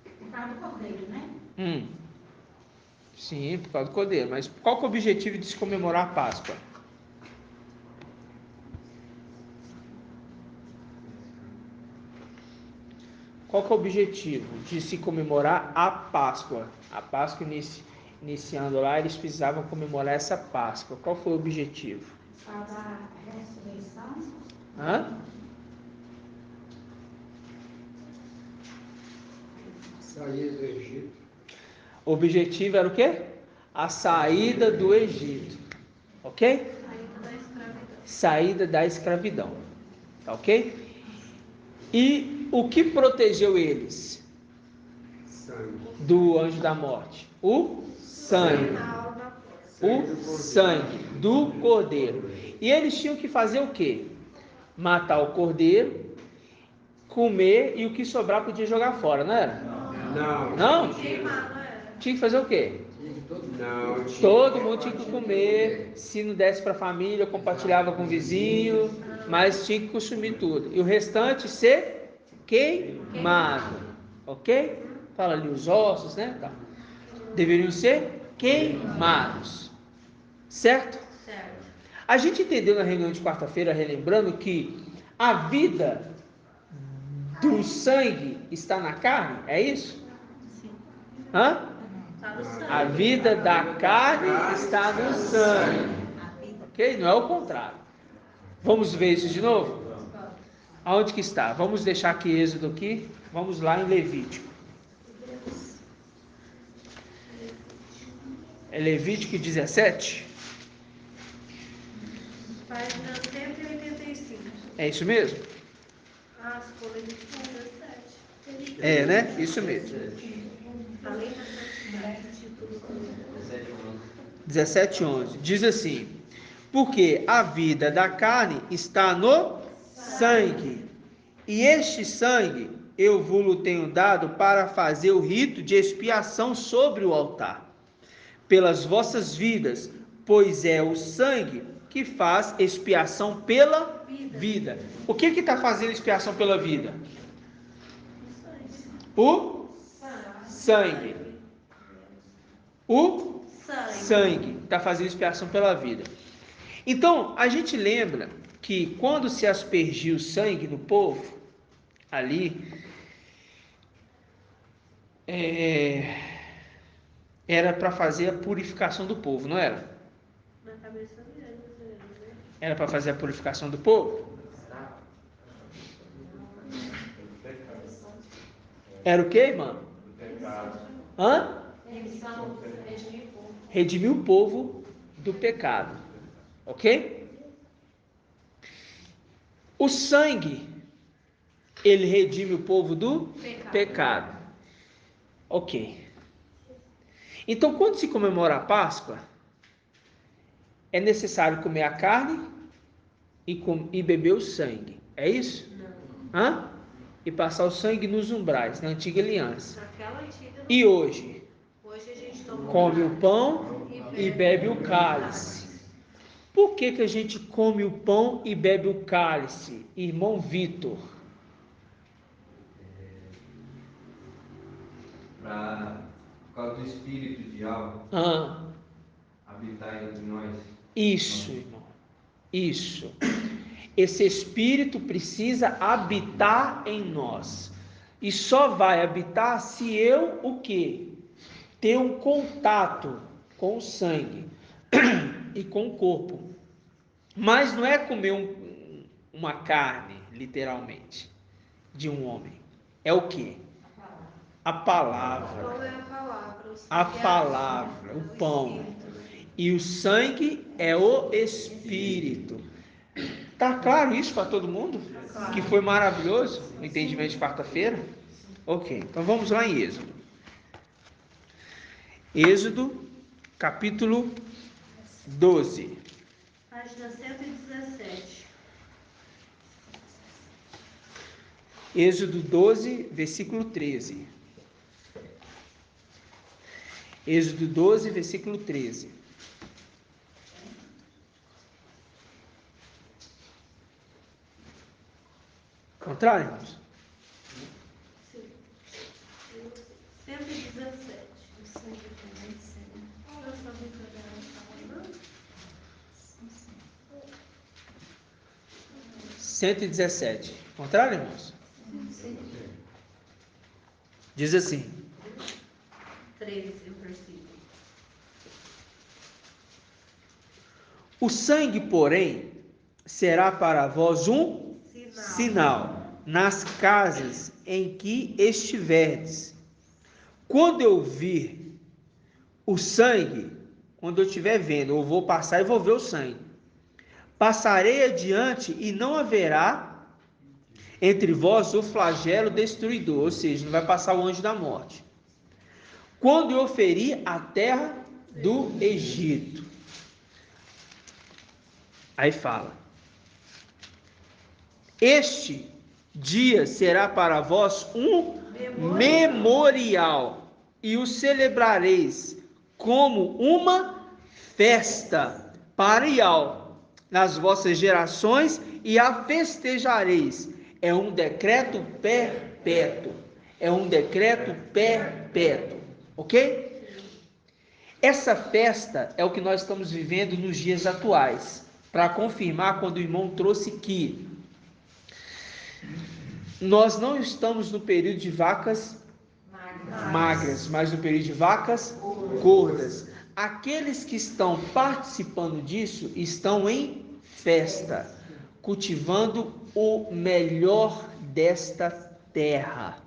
Por causa do cordeiro, né? Sim, por causa do cordeiro. Mas qual que é o objetivo de se comemorar a Páscoa? Qual que é o objetivo de se comemorar a Páscoa? A Páscoa iniciando lá, eles precisavam comemorar essa Páscoa. Qual foi o objetivo? Para a ressurreição. Saída do Egito. O objetivo era o quê? A saída do Egito. Ok? Saída da escravidão. Tá ok? E o que protegeu eles? Sangue. Do anjo da morte? O sangue. O sangue do cordeiro. E eles tinham que fazer o quê? Matar o cordeiro, comer, e o que sobrar podia jogar fora, não era? Não? Tinha que fazer o quê? Não. Todo mundo tinha que comer. Se não desse para a família, compartilhava com o vizinho, mas tinha que consumir tudo. E o restante ser queimado. Ok? Fala ali os ossos, né? Tá. Deveriam ser queimados. Certo? Certo. A gente entendeu na reunião de quarta-feira, relembrando que a vida do sangue está na carne, é isso? Sim. Hã? Tá no sangue. A vida da carne está no sangue. Ok? Não é o contrário. Vamos ver isso de novo? Aonde que está? Vamos deixar aqui Êxodo aqui. Vamos lá em Levítico. É Levítico 17? Página 185. É isso mesmo? Ah, se for Levítico 17. É, né? Isso mesmo. Além da santidade, título 17:11. Diz assim: porque a vida da carne está no sangue, e este sangue eu vos tenho dado para fazer o rito de expiação sobre o altar, pelas vossas vidas, pois é o sangue que faz expiação pela vida. O que está fazendo expiação pela vida? O sangue. O sangue está fazendo expiação pela vida. Então, a gente lembra que quando se aspergiu o sangue no povo, ali, era para fazer a purificação do povo, não era? na cabeça deles, né? Era para fazer a purificação do povo? Era o quê, mano? Hã? Redimir o povo do pecado. Ok? O sangue, ele redime o povo do pecado. Ok. Então, quando se comemora a Páscoa, é necessário comer a carne e beber o sangue. É isso? Não. Hã? E passar o sangue nos umbrais, na antiga aliança. Naquela antiga. E hoje? Hoje a gente toma Come o pão e bebe o cálice. Por que a gente come o pão e bebe o cálice, irmão Vitor? Por causa do espírito de algo habitar entre nós. Isso, irmão. Isso. Esse espírito precisa habitar em nós. E só vai habitar se eu, o quê? Ter um contato com o sangue e com o corpo. Mas não é comer uma carne, literalmente, de um homem. É o quê? A palavra. Qual é a palavra? A palavra, o pão. E o sangue é o espírito. Tá claro isso para todo mundo? Que foi maravilhoso o entendimento de quarta-feira? Ok, então vamos lá em Êxodo. Êxodo, capítulo 12. Página 117. Êxodo 12, versículo 13. Êxodo 12, versículo 13. Contrário, irmãos? 117. Olha só o que eu falando. 117. Contrário, irmãos? Diz assim: 13, o versículo. o sangue, porém, será para vós um sinal nas casas em que estiverdes. Quando eu vir o sangue, quando eu estiver vendo, eu vou passar e vou ver o sangue. Passarei adiante e não haverá entre vós o flagelo destruidor, ou seja, não vai passar o anjo da morte. Quando eu ferir a terra do Egito. Aí fala: este dia será para vós um memorial, e o celebrareis como uma festa para Iau nas vossas gerações, e a festejareis. É um decreto perpétuo. É um decreto perpétuo. Ok? Essa festa é o que nós estamos vivendo nos dias atuais. Para confirmar, quando o irmão trouxe que nós não estamos no período de vacas magras, mas no período de vacas gordas. Aqueles que estão participando disso estão em festa. cultivando o melhor desta terra.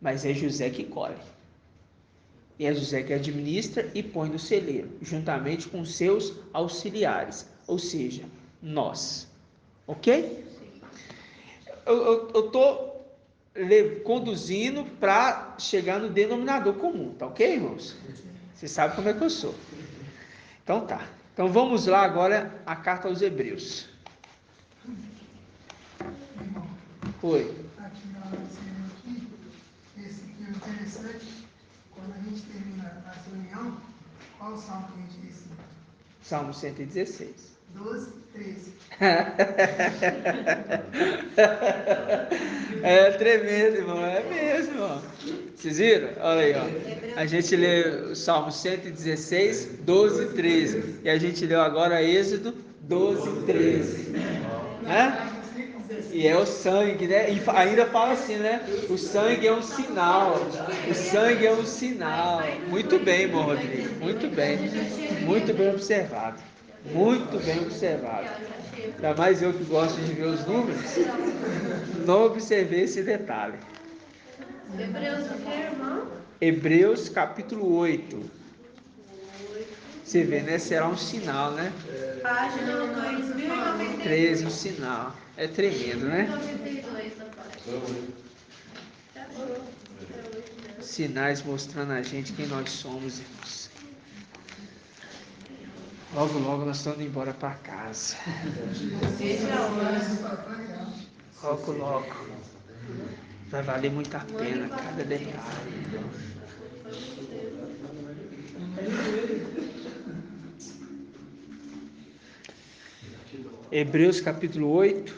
Mas é José que colhe. E é José que administra e põe no celeiro, juntamente com seus auxiliares, ou seja, nós. Ok? Eu estou conduzindo para chegar no denominador comum, tá ok, irmãos? Vocês sabem como é que eu sou. Então tá. Então vamos lá agora a carta aos Hebreus. Oi. Aqui na hora de ser aqui, esse aqui é interessante. Quando a gente termina a reunião, qual o salmo que a gente ensina? Salmo 116. 12, 13. É tremendo, irmão. É mesmo, irmão. Vocês viram? Olha aí, ó. A gente lê o Salmo 116, 12, 13. E a gente leu agora Êxodo 12, 13. Né? E é o sangue, né? E ainda fala assim, né? O sangue é um sinal. O sangue é um sinal. Muito bem, irmão Rodrigo. Muito bem. Muito bem observado. Muito bem observado. Ainda mais eu que gosto de ver os números, não observei esse detalhe. Hebreus o que, irmão? Hebreus capítulo 8. Você vê, né? Será um sinal, né? Página 2092. 13, um sinal. É tremendo, né? 2092 a página. Sinais mostrando a gente quem nós somos, irmãos. Logo, logo nós estamos indo embora para casa. Logo, logo. Vai valer muito a pena cada detalhe. Hebreus capítulo 8.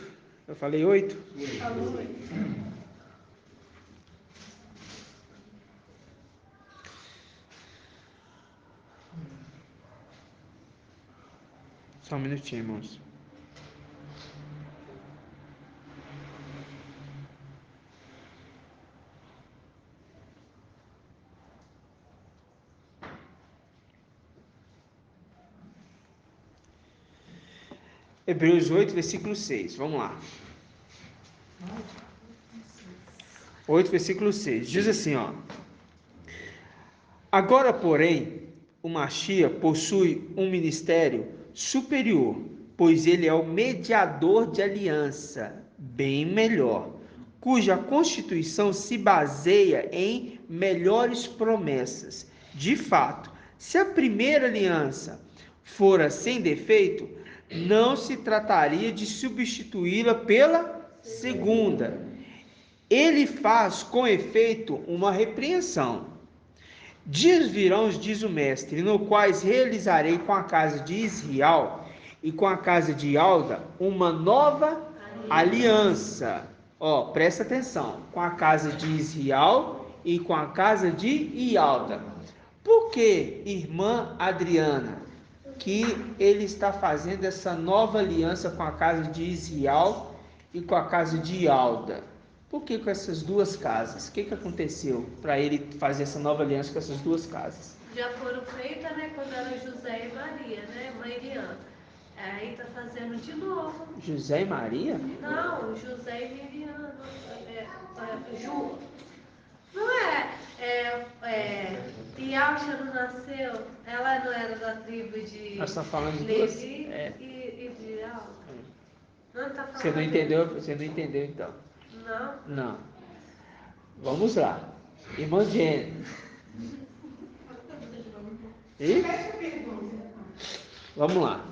Eu falei 8? Falou 8. Só um minutinho, irmãos. Hebreus 8, versículo 6. Vamos lá. 8, versículo 6. Diz assim, ó. Agora, porém, o Machia possui um ministério superior, pois ele é o mediador de aliança, bem melhor, cuja constituição se baseia em melhores promessas. De fato, se a primeira aliança fora sem defeito, não se trataria de substituí-la pela segunda. Ele faz, com efeito, uma repreensão. Dias virão, diz o mestre, no quais realizarei com a casa de Israel e com a casa de Alda uma nova aliança. Ó, presta atenção, com a casa de Israel e com a casa de Ialda. Por que, irmã Adriana, que ele está fazendo essa nova aliança com a casa de Israel e com a casa de Ialda? Por que com essas duas casas? O que aconteceu para ele fazer essa nova aliança com essas duas casas? Já foram feitas, né, quando era José e Maria, né, mãe de Ana. Aí está fazendo de novo. José e Maria? Não, José e Miriam. Ju. Não Yalcha não nasceu? Ela não era da tribo de Nós estamos falando de Levi duas? e de Alda. Não está falando. Você não entendeu então? Não. Não. Vamos lá. Irmã Jenny. E? Vamos lá.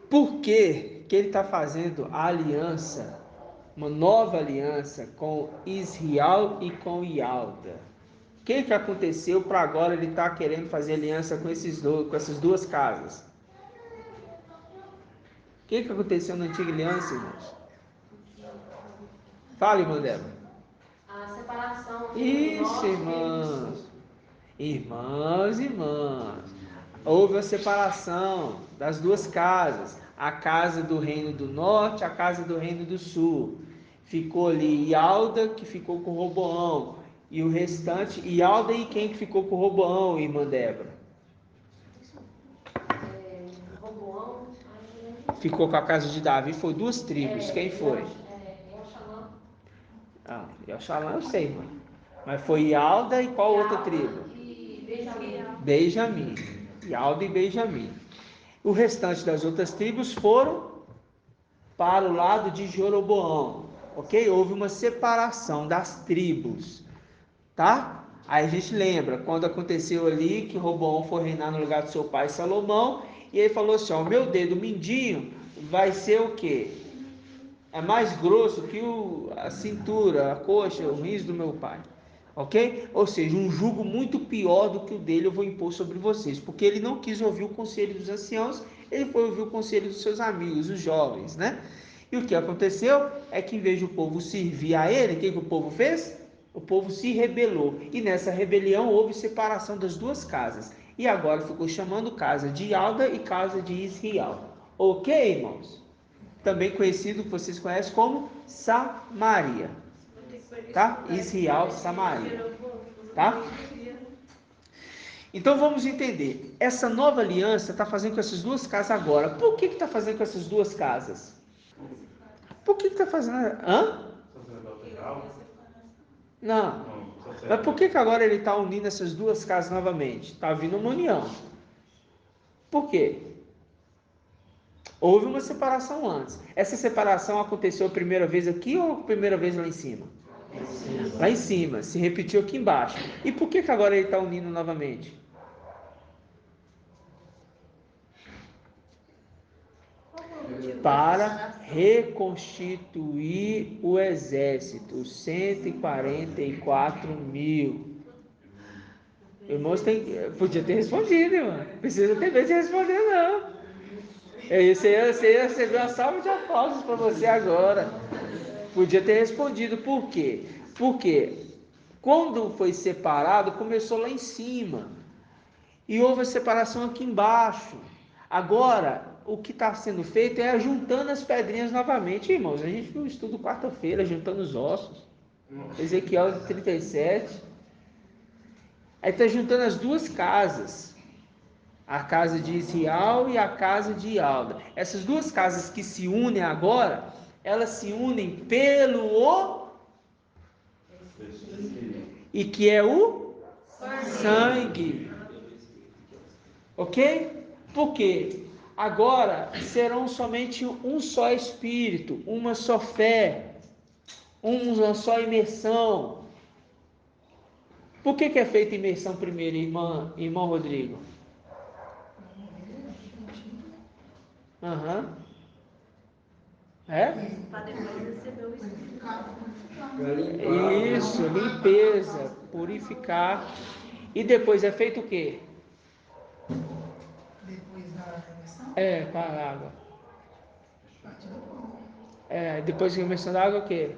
Por que ele está fazendo a aliança, uma nova aliança com Israel e com Ialda? O que aconteceu para agora ele estar querendo fazer aliança com essas duas casas? O que aconteceu na antiga aliança, irmãos? Fala, irmã Débora. A separação. Isso, irmãs. Houve a separação das duas casas. A casa do reino do norte, a casa do reino do sul. Ficou ali Ialda, que ficou com Roboão. E o restante, Ialda e quem que ficou com Roboão, irmã Débora? Roboão. ficou com a casa de Davi foi 2 tribos. Quem foi? Yoxalã eu sei, mãe. Mas foi Yalda e qual outra tribo? Benjamim. Yalda e Benjamim. O restante das outras tribos foram para o lado de Jeroboão. Ok? Houve uma separação das tribos. Tá? Aí a gente lembra quando aconteceu ali que Roboão foi reinar no lugar do seu pai Salomão, e ele falou assim: ó, o meu dedo mindinho vai ser o quê? É mais grosso que a cintura, a coxa, o rins do meu pai. Ok? Ou seja, um jugo muito pior do que o dele eu vou impor sobre vocês, porque ele não quis ouvir o conselho dos anciãos, ele foi ouvir o conselho dos seus amigos, os jovens, né? E o que aconteceu é que em vez de o povo servir a ele, o que o povo fez? O povo se rebelou, e nessa rebelião houve separação das 2 casas, e agora ficou chamando casa de Yalda e casa de Israel. Ok, irmãos? Também conhecido, que vocês conhecem como Samaria, tá? Israel, Samaria, tá? Então vamos entender, essa nova aliança está fazendo com essas 2 casas agora. Por que está fazendo com essas 2 casas? Por que está fazendo? Não. Mas por que agora ele está unindo essas 2 casas novamente? Está vindo uma união. Por quê? Houve uma separação antes. Essa separação aconteceu a primeira vez aqui ou a primeira vez lá em cima? Lá em cima. Se repetiu aqui embaixo. E por que agora ele está unindo novamente? Para reconstituir o exército, os 144 mil. Irmãos, podia ter respondido, irmão. Precisa ter medo de responder, não. Você ia receber uma salva de aplausos para você agora. Podia ter respondido. Por quê? Porque quando foi separado, começou lá em cima. E houve a separação aqui embaixo. Agora, o que está sendo feito é juntando as pedrinhas novamente, irmãos. A gente viu um estudo quarta-feira, juntando os ossos. Ezequiel 37. Aí está juntando as 2 casas. A casa de Israel e a casa de Yalda. Essas 2 casas que se unem agora, elas se unem pelo e que é o sangue. Ok? Por quê? Agora serão somente um só espírito, uma só fé, uma só imersão. Por que é feita imersão primeiro, irmão Rodrigo? É? Para depois receber o Espírito. Isso, limpeza, purificar. E depois é feito o quê? Depois da imersão? Com a água. Depois da imersão da água, o quê?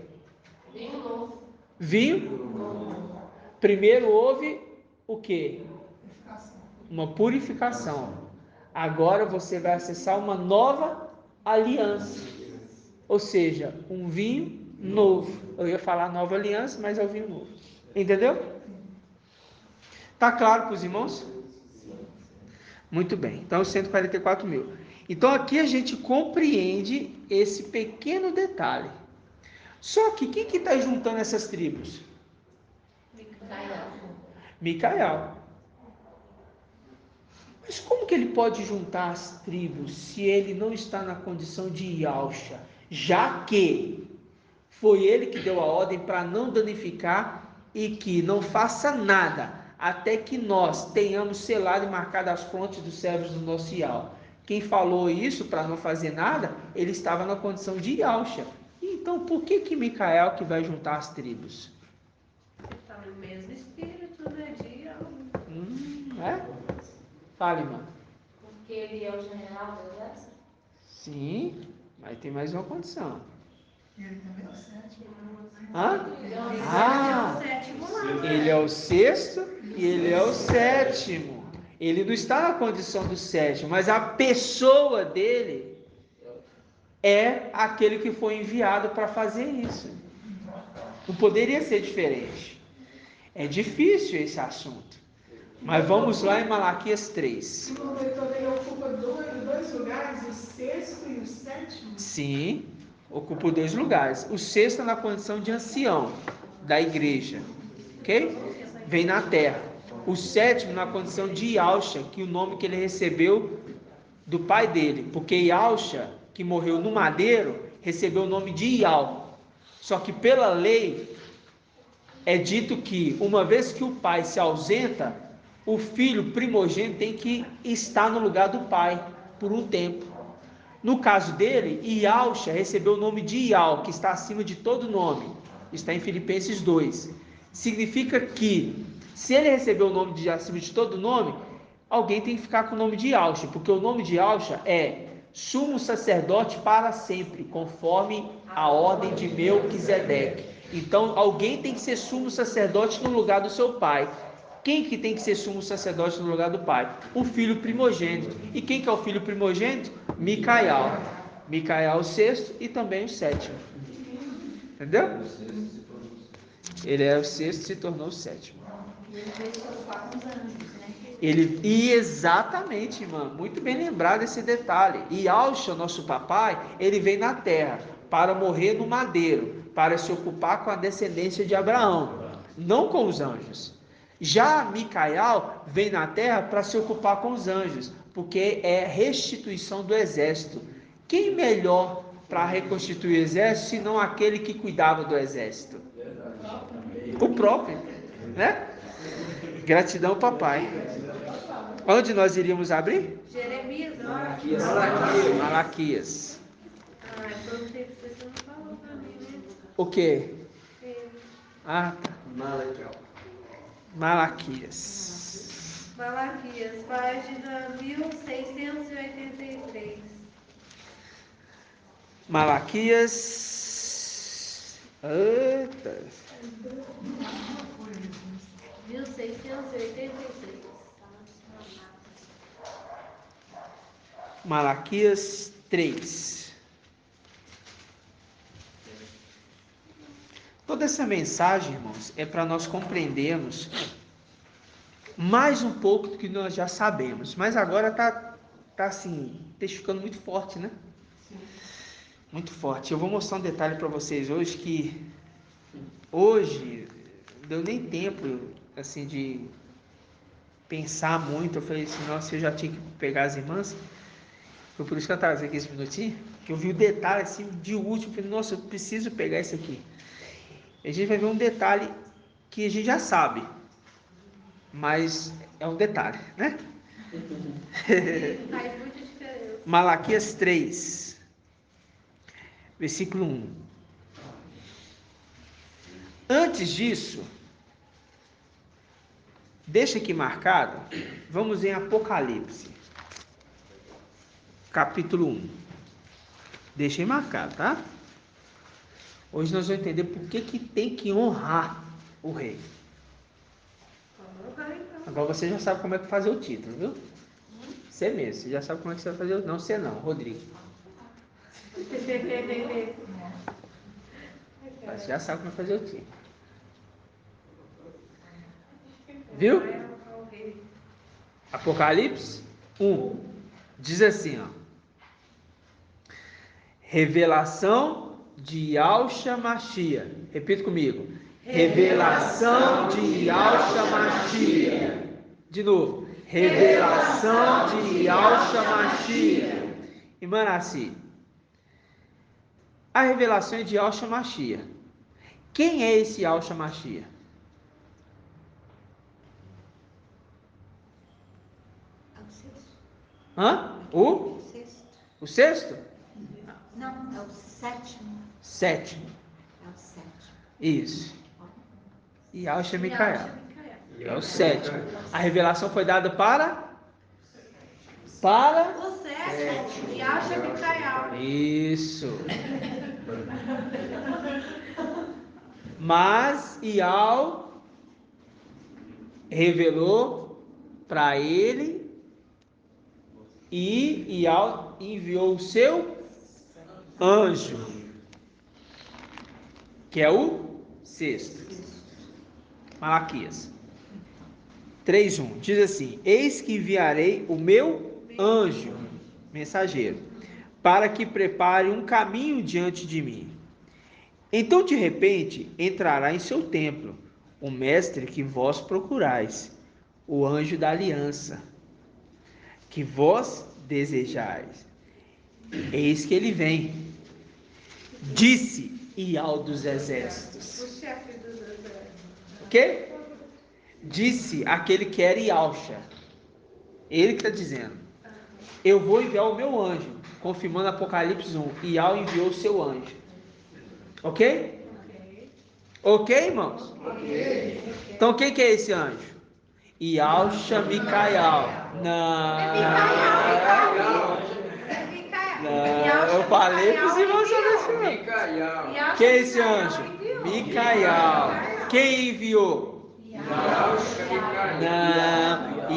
Vinho novo. Vinho? Primeiro houve o quê? Uma purificação. Agora você vai acessar uma nova aliança. Ou seja, um vinho novo. Eu ia falar nova aliança, mas é o vinho novo. Entendeu? Tá claro para os irmãos? Muito bem. Então, 144 mil. Então, aqui a gente compreende esse pequeno detalhe. Só que quem que está juntando essas tribos? Micael. Mas como que ele pode juntar as tribos se ele não está na condição de Yalcha? Já que foi ele que deu a ordem para não danificar e que não faça nada até que nós tenhamos selado e marcado as frontes dos servos do nosso Yal. Quem falou isso para não fazer nada, ele estava na condição de Yalcha. Então por que Micael que vai juntar as tribos? Está no mesmo espírito, né? De Yal. Fale, mano. Porque ele é o general do exército? Sim, mas tem mais uma condição. Ele também é o 7º. Ele é o 6º e ele é o 7º. Ele não está na condição do 7º, mas a pessoa dele é aquele que foi enviado para fazer isso. Não poderia ser diferente. É difícil esse assunto. Mas vamos lá em Malaquias 3. O leitor ele ocupa dois lugares, o sexto e o sétimo? Sim, ocupa 2 lugares. O sexto é na condição de ancião da igreja, ok? Vem na terra. O sétimo na condição de Iausha, que é o nome que ele recebeu do pai dele, porque Iausha, que morreu no madeiro, recebeu o nome de Ial. Só que pela lei é dito que uma vez que o pai se ausenta, o filho primogênito tem que estar no lugar do pai por um tempo. No caso dele, Iausha recebeu o nome de Ial, que está acima de todo nome. Está em Filipenses 2. Significa que, se ele recebeu o nome de acima de todo nome, alguém tem que ficar com o nome de Iausha, porque o nome de Iausha é sumo sacerdote para sempre, conforme a ordem de Melquisedeque. Então, alguém tem que ser sumo sacerdote no lugar do seu pai. Quem que tem que ser sumo sacerdote no lugar do pai? O filho primogênito. E quem que é o filho primogênito? Micael. Micael é o sexto e também o sétimo. Entendeu? Ele é o sexto e se tornou o sétimo. E ele veio se ocupar com os anjos, né? E exatamente, irmã, muito bem lembrado esse detalhe. E Iausha, nosso papai, ele veio na terra para morrer no madeiro, para se ocupar com a descendência de Abraão, não com os anjos. Já Micael vem na terra para se ocupar com os anjos, porque é restituição do exército. Quem melhor para reconstituir o exército, senão aquele que cuidava do exército? O próprio, né? Gratidão, papai. Onde nós iríamos abrir? Jeremias, Malaquias. Ah, então não sei se você não falou pra mim, né? O quê? Ah, tá. Malaquias, página 1683. Malaquias. Eita. 1683. Malaquias 3. Toda essa mensagem, irmãos, é para nós compreendermos mais um pouco do que nós já sabemos. Mas agora tá assim, testificando muito forte, né? Muito forte. Eu vou mostrar um detalhe para vocês hoje que hoje não deu nem tempo assim de pensar muito. Eu falei assim, nossa, eu já tinha que pegar as irmãs. Foi por isso que eu estava aqui esse minutinho, que eu vi o detalhe assim de último. Eu falei, nossa, eu preciso pegar isso aqui. A gente vai ver um detalhe que a gente já sabe, mas é um detalhe, né? Faz muita diferença. Malaquias 3, versículo 1. Antes disso, deixa aqui marcado, vamos em Apocalipse, capítulo 1. Deixa aí marcado, tá? Hoje nós vamos entender por que tem que honrar o rei. Agora você já sabe como é que fazer o título, viu? Você mesmo, você já sabe como é que você vai fazer o título. Não, você não, Rodrigo. Você já sabe como é fazer o título. Viu? Apocalipse 1. Diz assim, ó. Revelação de Yahushua Mashiach. Repita comigo. Revelação de Yahushua Mashiach. De novo. Revelação de Yahushua Mashiach. Irmã Nassi, a revelação é de Yahushua Mashiach. Quem é esse Yahushua Mashiach? Hã? O sexto? Não, é o sétimo. Sétimo. É o sétimo. Isso. E Yahushua Micael. É o sétimo. A revelação foi dada para O sétimo. Yahushua Micael. Isso. Mas Ial revelou para ele e Ial enviou o seu anjo, que é o sexto. Malaquias. 3:1. Diz assim: eis que enviarei o meu anjo, mensageiro, para que prepare um caminho diante de mim. Então, de repente, entrará em seu templo o mestre que vós procurais, o anjo da aliança, que vós desejais. Eis que ele vem, disse Ial dos exércitos. O chefe dos exércitos. O quê? Disse aquele que era Ialcha. Ele que está dizendo: eu vou enviar o meu anjo, confirmando Apocalipse 1. Ial enviou o seu anjo. Ok? Ok, irmãos? Ok. Então quem que é esse anjo? Ialcha Micaial. Não. Eu falei para os irmãos sobre esse anjo. Micaial. Quem é esse anjo? Micaial. Quem enviou? Não.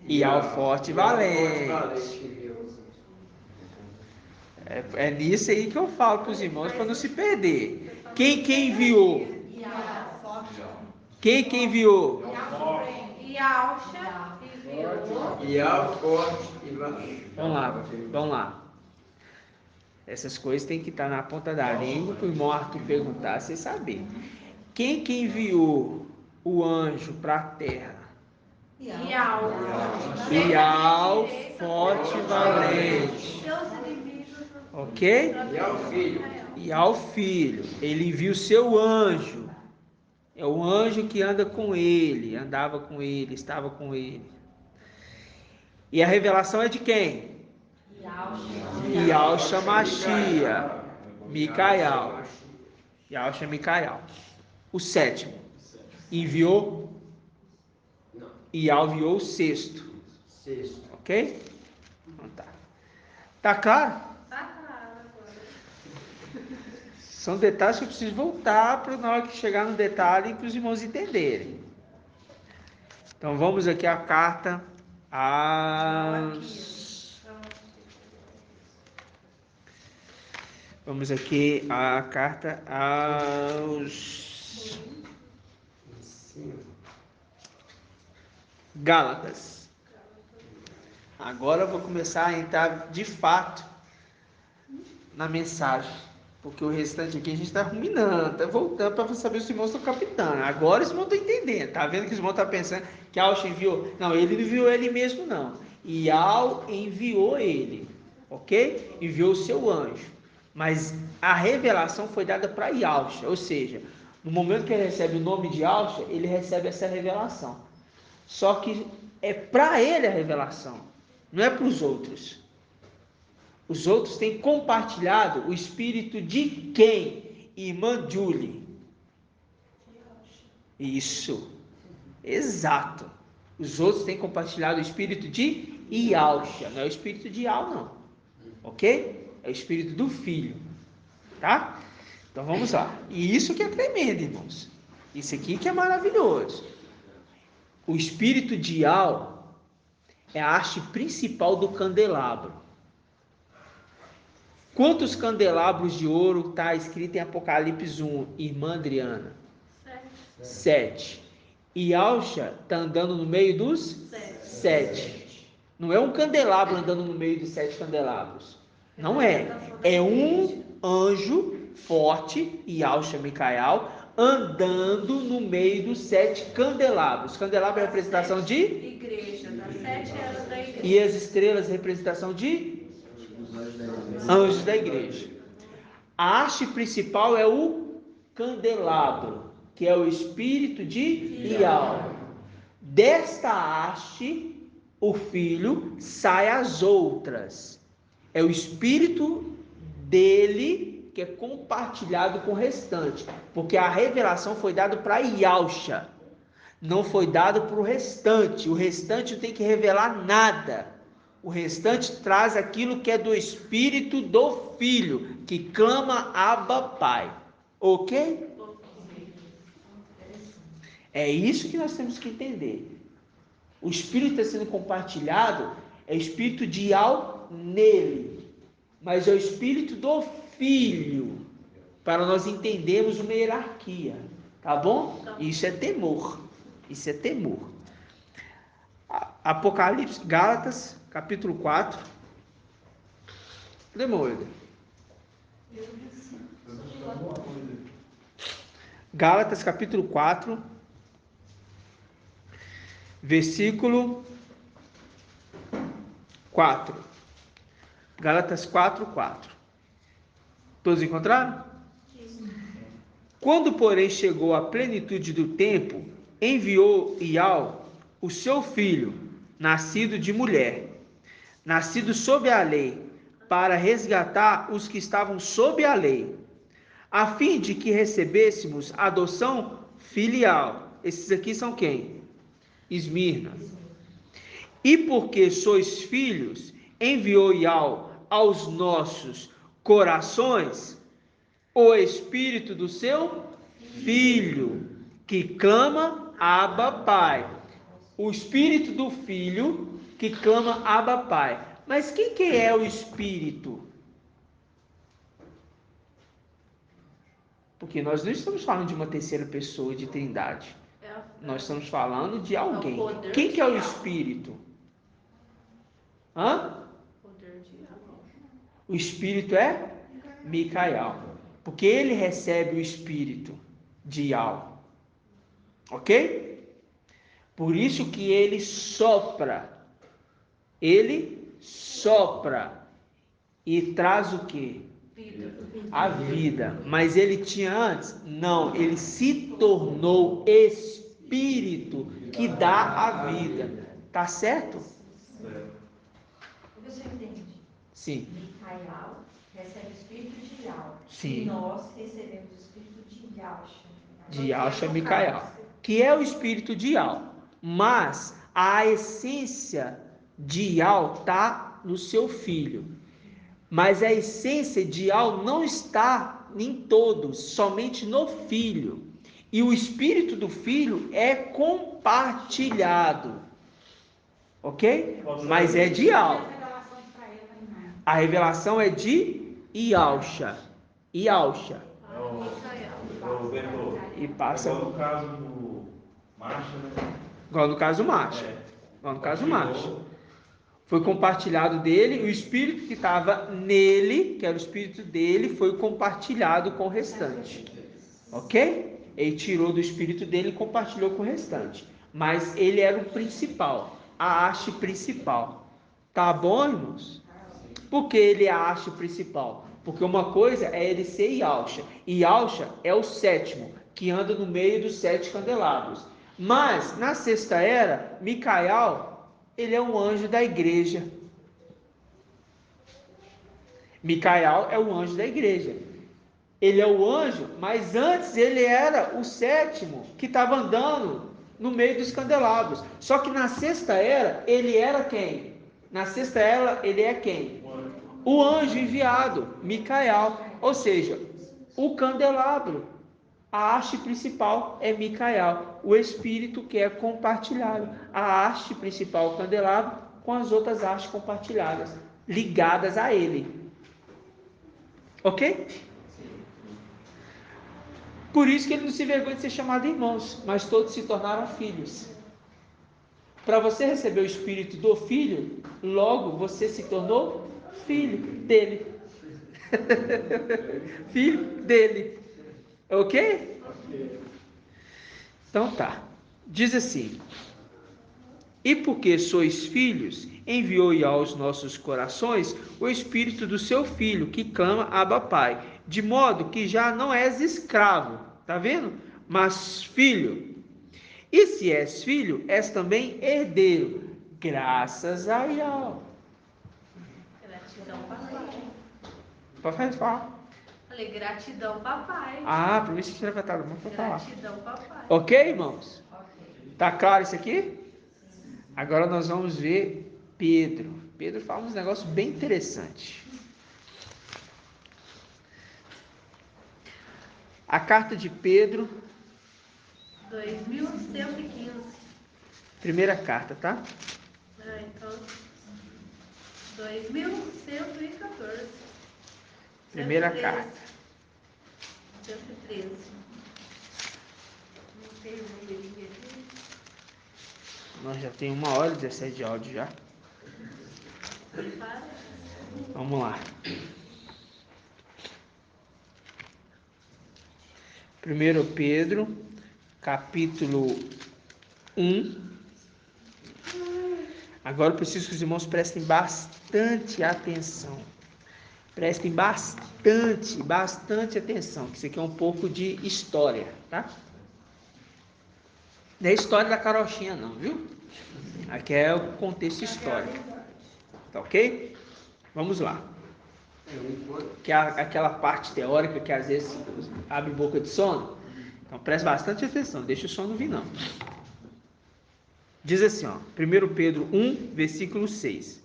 Ial forte e valente. É nisso aí que eu falo para os irmãos para não se perder. Quem enviou? Quem enviou? Ialcha enviou. Ial forte e valente. Vamos lá. Essas coisas tem que estar na ponta da língua para o irmão Arthur perguntar, você saber. Quem que enviou o anjo para a terra? Ial forte e valente. Ok? Ial filho. Ele enviou o seu anjo. É o anjo que anda com ele, andava com ele, estava com ele. E a revelação é de quem? Ialcha Machia, Micaial. Ialcha Micaial. O sétimo. Enviou? Ial enviou o sexto. Ok? Então tá. Tá claro? Tá claro agora. São detalhes que eu preciso voltar para na hora que chegar no detalhe para os irmãos entenderem. Então vamos aqui à carta aos... Vamos aqui à carta aos Gálatas. Agora eu vou começar a entrar de fato na mensagem, porque o restante aqui a gente está ruminando, está voltando para saber se os irmãos estão captando. Agora os irmãos estão entendendo, tá vendo que os irmãos estão pensando que Ial enviou? Não, ele não enviou ele mesmo não. Ial enviou ele, ok? Enviou o seu anjo, mas a revelação foi dada para Ialcha, ou seja, no momento que ele recebe o nome de Ialcha, ele recebe essa revelação. Só que é para ele a revelação, não é para os outros. Os outros têm compartilhado o espírito de quem? Irmã Julie. Isso. Exato. Os outros têm compartilhado o espírito de Ialcha. Não é o espírito de Ial, não. Ok? É o espírito do filho. Tá? Então vamos lá. E isso que é tremendo, irmãos. Isso aqui que é maravilhoso. O espírito de Ial é a haste principal do candelabro. Quantos candelabros de ouro está escrito em Apocalipse 1, irmã Adriana? 7. Ialcha está andando no meio dos 7. Não é um candelabro andando no meio dos 7 candelabros. Não é. É um anjo forte, Ialcha Micaial, andando no meio dos 7 candelabros. Candelabro é a representação de? Igreja, das 7 eras da igreja. E as estrelas, representação de? Anjos da igreja. A haste principal é o candelabro, que é o espírito de Ial. Desta haste, o filho sai às outras. É o espírito dele que é compartilhado com o restante, porque a revelação foi dada para Ialcha, não foi dado para o restante. O restante não tem que revelar nada. O restante traz aquilo que é do espírito do filho, que clama Abba Pai. Ok? É isso que nós temos que entender. O espírito está sendo compartilhado, é o espírito de Ial nele, mas é o espírito do filho, para nós entendermos uma hierarquia. Tá bom? Isso é temor. Isso é temor. Apocalipse, Gálatas, capítulo 4. Demônio. Gálatas, capítulo 4, versículo 4. Gálatas 4, 4. Todos encontraram? Quando, porém, chegou a plenitude do tempo, enviou Ial, o seu filho, nascido de mulher, nascido sob a lei, para resgatar os que estavam sob a lei, a fim de que recebêssemos adoção filial. Esses aqui são quem? Esmirna. E porque sois filhos, enviou Ial aos nossos corações o espírito do seu filho, que clama Abba Pai. O espírito do filho que clama Abba Pai. Mas quem que é o espírito? Porque nós não estamos falando de uma terceira pessoa de trindade. Nós estamos falando de alguém. Quem que é o espírito? O espírito é Micael. Porque ele recebe o espírito de Ial. Ok? Por isso que ele sopra. Ele sopra. E traz o quê? A vida. Mas ele tinha antes? Não. Ele se tornou espírito que dá a vida. Tá certo? Você entende? Sim. Micael recebe o espírito de Ial. Sim. E nós recebemos o espírito de Yalcha. De Yalcha é Micael. Que é o espírito de Ial. Mas a essência de Ial está no seu filho. Mas a essência de Ial não está em todos, somente no filho. E o espírito do filho é compartilhado. Ok? Mas é de Ial. A revelação é de Yalcha. Yalcha. E passa. Igual no caso do macho, né? Igual no caso macho. Igual no caso macho. Foi compartilhado dele, o espírito que estava nele, que era o espírito dele, foi compartilhado com o restante. Ok? Ele tirou do espírito dele e compartilhou com o restante. Mas ele era o principal, a haste principal. Tá bom, irmãos? Por que ele é a haste principal? Porque uma coisa é ele ser Yalcha. E Yalcha é o sétimo, que anda no meio dos 7 candelabros. Mas, na sexta era, Micael, ele é um anjo da igreja. Micael é o anjo da igreja. Ele é o anjo, mas antes ele era o sétimo, que estava andando no meio dos candelabros. Só que na sexta era, ele era quem? Na sexta era, ele é quem? O anjo enviado, Micael. Ou seja, o candelabro. A haste principal é Micael, o espírito que é compartilhado. A haste principal, o candelabro, com as outras hastes compartilhadas, ligadas a ele. Ok? Por isso que ele não se envergonha de ser chamado irmãos, mas todos se tornaram filhos. Para você receber o espírito do filho, logo você se tornou filho dele. Filho dele. Ok? Então tá. Diz assim: e porque sois filhos, enviou aos nossos corações o espírito do seu filho, que clama Abba Pai, de modo que já não és escravo, tá vendo? Mas filho. E se és filho, és também herdeiro, graças a Ial. Gratidão, papai. Pode falar. Falei, gratidão, papai. Ah, por isso que você levantado a mão para falar. Gratidão, papai. Ok, irmãos? Tá claro isso aqui? Agora nós vamos ver Pedro. Pedro fala uns negócios bem interessantes. A carta de Pedro. 2115. Primeira carta, tá? Então, 2114. Primeira 113. carta. 113. tem um numerinho aqui. Nós já tem 1h17 de áudio já. Vamos lá. 1 Pedro, capítulo 1. Agora eu preciso que os irmãos prestem bastante atenção. Prestem bastante atenção, que isso aqui é um pouco de história, tá? Não é história da carochinha não, viu? Aqui é o contexto histórico. Tá ok? Vamos lá. Que é aquela parte teórica que às vezes abre boca de sono. Então preste bastante atenção, deixa o sono vir não. Diz assim, ó, 1 Pedro 1, versículo 6.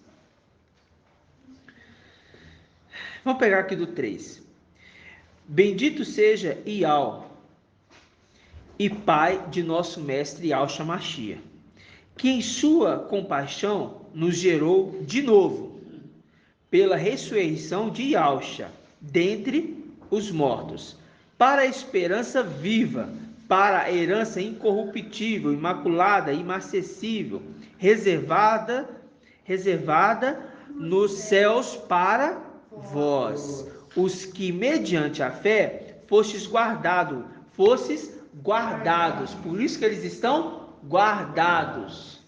Vamos pegar aqui do 3. Bendito seja Ial, e pai de nosso mestre Yahshua Mashiach, que em sua compaixão nos gerou de novo, pela ressurreição de Yahshua, dentre os mortos, para a esperança viva, para a herança incorruptível, imaculada, inacessível, reservada nos céus para vós, os que mediante a fé fostes guardados, por isso que eles estão guardados,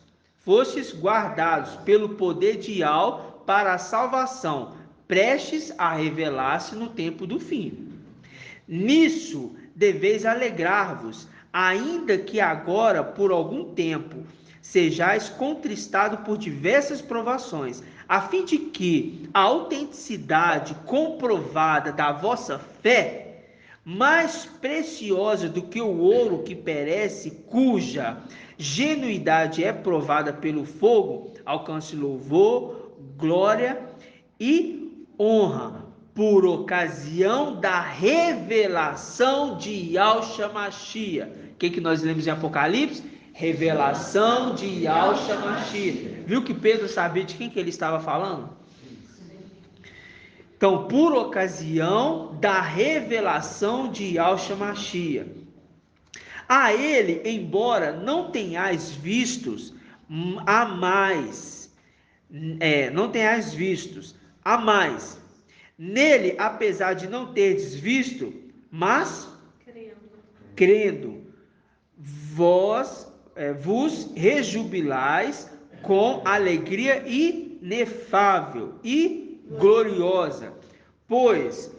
fostes guardados pelo poder de Yahweh para a salvação, prestes a revelar-se no tempo do fim. Nisso deveis alegrar-vos, ainda que agora, por algum tempo, sejais contristados por diversas provações, a fim de que a autenticidade comprovada da vossa fé, mais preciosa do que o ouro que perece, cuja genuidade é provada pelo fogo, alcance louvor, glória e honra, por ocasião da revelação de Yahshua Mashiach. O que nós lemos em Apocalipse? Revelação de Yahshua Mashiach. Viu que Pedro sabia de quem que ele estava falando? Então, por ocasião da revelação de Yahshua Mashiach. A ele, embora não tenhais vistos, a mais. Nele, apesar de não terdes visto, mas crendo, vos rejubilais com alegria inefável e gloriosa, pois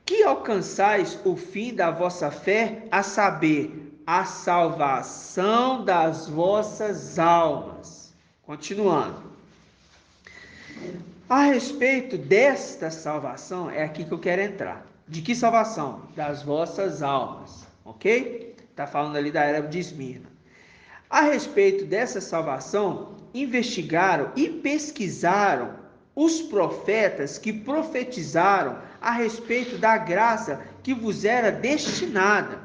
que alcançais o fim da vossa fé, a saber, a salvação das vossas almas. Continuando. A respeito desta salvação, é aqui que eu quero entrar. De que salvação? Das vossas almas, ok? Está falando ali da era de Esmirna. A respeito dessa salvação, investigaram e pesquisaram os profetas que profetizaram a respeito da graça que vos era destinada,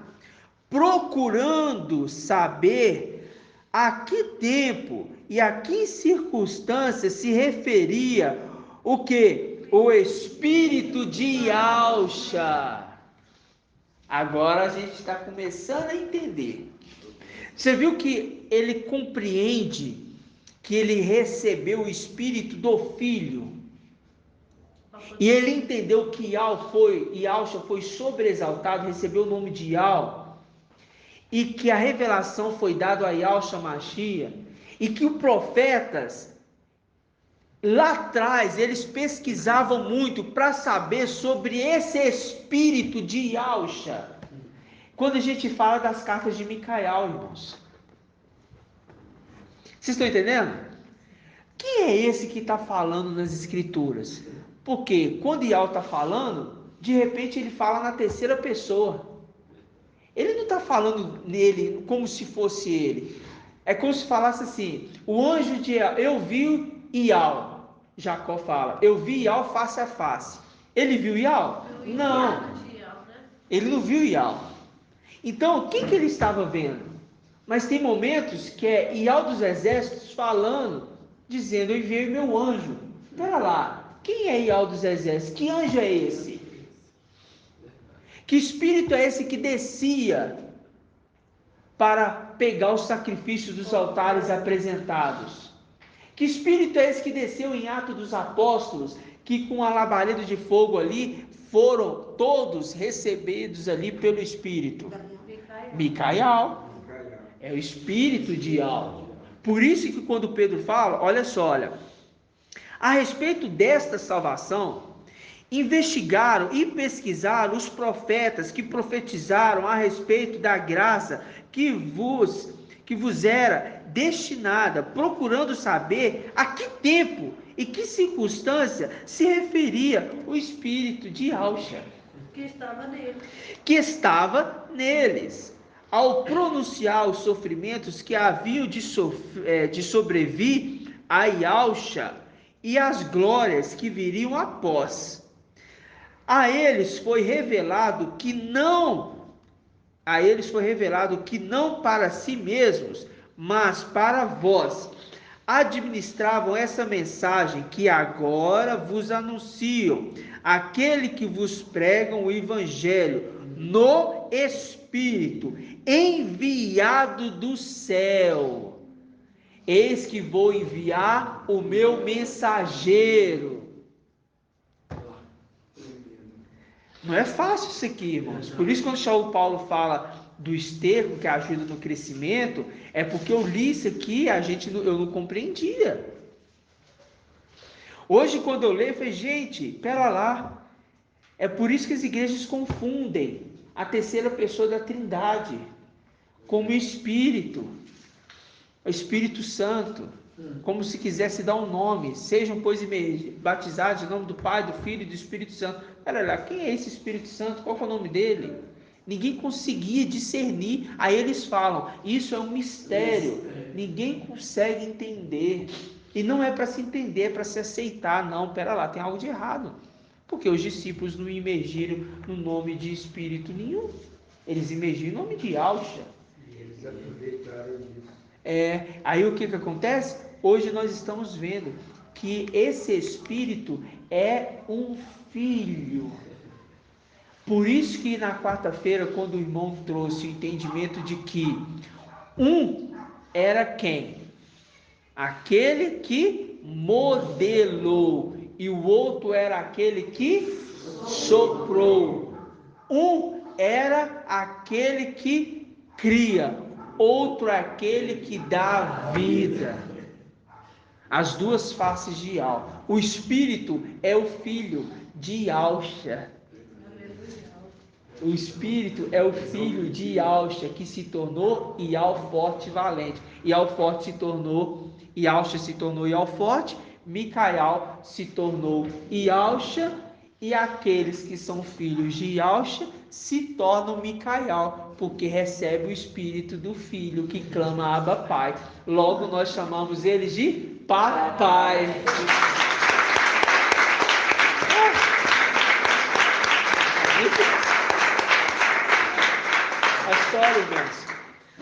procurando saber a que tempo e a que circunstância se referia o que? O Espírito de Yahshua. Agora a gente está começando a entender. Você viu que ele compreende que ele recebeu o Espírito do Filho. E ele entendeu que Yahshua foi sobreexaltado, recebeu o nome de Yahweh. E que a revelação foi dada a Yahshua Mashiach. E que os profetas, lá atrás, eles pesquisavam muito para saber sobre esse Espírito de Yahshua. Quando a gente fala das cartas de Micael, irmãos. Vocês estão entendendo? Quem é esse que está falando nas Escrituras? Porque quando Yahweh está falando, de repente ele fala na terceira pessoa. Ele não está falando nele como se fosse ele. É como se falasse assim, o anjo de Yahweh, eu vi Yahweh. Jacó fala, eu vi Yahweh face a face. Ele viu Yahweh? Não. Ele não viu Yahweh. Então, o que ele estava vendo? Mas tem momentos que é Yahweh dos exércitos falando, dizendo, eu enviei meu anjo. Espera lá, quem é Yahweh dos exércitos? Que anjo é esse? Que espírito é esse que descia para pegar os sacrifícios dos altares apresentados? Que espírito é esse que desceu em Atos dos Apóstolos, que com a labareda de fogo ali, foram todos recebidos ali pelo Espírito? Micael. É o espírito de algo. Por isso que quando Pedro fala, olha só, a respeito desta salvação, investigaram e pesquisaram os profetas que profetizaram a respeito da graça que vos era destinada, procurando saber a que tempo e que circunstância se referia o espírito de Yahshua, que estava neles, ao pronunciar os sofrimentos que haviam de sobrevir a Yahshua e as glórias que viriam após. A eles foi revelado que não para si mesmos, mas para vós administravam essa mensagem que agora vos anunciam, aquele que vos pregam o evangelho no Espírito, enviado do céu. Eis que vou enviar o meu mensageiro. Não é fácil isso aqui, irmãos. Por isso, quando o Paulo fala do esterco que ajuda no crescimento, é porque eu li isso aqui, eu não compreendia. Hoje, quando eu leio, eu falei, gente, pera lá. É por isso que as igrejas confundem a terceira pessoa da Trindade como Espírito, o Espírito Santo, como se quisesse dar um nome. Sejam, pois, batizados em nome do Pai, do Filho e do Espírito Santo. Olha lá, quem é esse Espírito Santo? Qual é o nome dele? Ninguém conseguia discernir. Aí eles falam, isso é um mistério. Ninguém consegue entender. E não é para se entender, é para se aceitar. Não, pera lá, tem algo de errado. Porque os discípulos não imergiram no nome de Espírito nenhum. Eles imergiram em nome de Yahshua. E eles aproveitaram disso. Aí o que acontece? Hoje nós estamos vendo que esse Espírito é um filho. Por isso que na quarta-feira, quando o irmão trouxe o entendimento de que um era quem? Aquele que modelou, e o outro era aquele que soprou. Um era aquele que cria, outro é aquele que dá vida. As duas faces de Yahweh. O Espírito é o filho de Yahshua. O Espírito é o filho de Yahshua, que se tornou Yahweh forte e valente. Yahweh forte se tornou, Yahshua se tornou Yahweh forte, Micael se tornou Yahshua, e aqueles que são filhos de Yahshua se tornam Micael, porque recebe o Espírito do Filho, que clama Abba Pai. Logo nós chamamos eles de Papai.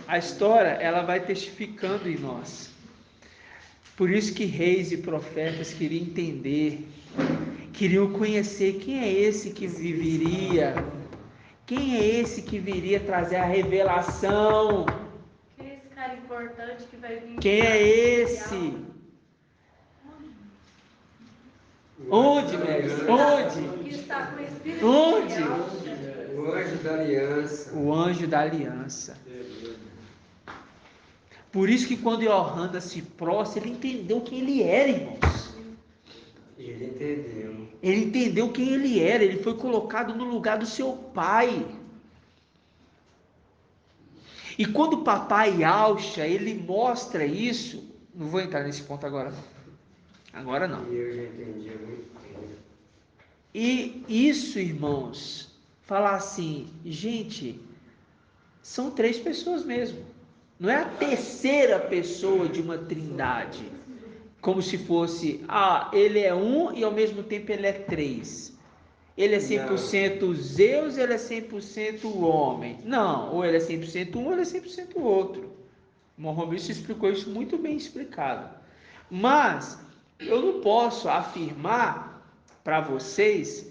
A história, ela vai testificando em nós. Por isso que reis e profetas queriam entender, queriam conhecer quem é esse que viveria, quem é esse que viria trazer a revelação. Quem é esse cara importante que vai vir? Quem é esse? Onde, mestre? Onde? Que está com o Espírito Onde? O anjo da aliança. O anjo da aliança. Por isso que quando Yohanan se prostra, ele entendeu quem ele era, irmãos. Ele entendeu. Ele entendeu quem ele era, ele foi colocado no lugar do seu pai. E quando o papai Yahshua, ele mostra isso, não vou entrar nesse ponto agora não. Agora não. Eu já entendi muito bem. E isso, irmãos, falar assim, gente, são 3 pessoas mesmo. Não é a terceira pessoa de uma trindade. Como se fosse, ele é um e ao mesmo tempo ele é 3. Ele é 100% Zeus, ele é 100% homem. Não, ou ele é 100% um, ou ele é 100% outro. Mohammed explicou isso muito bem explicado. Mas eu não posso afirmar para vocês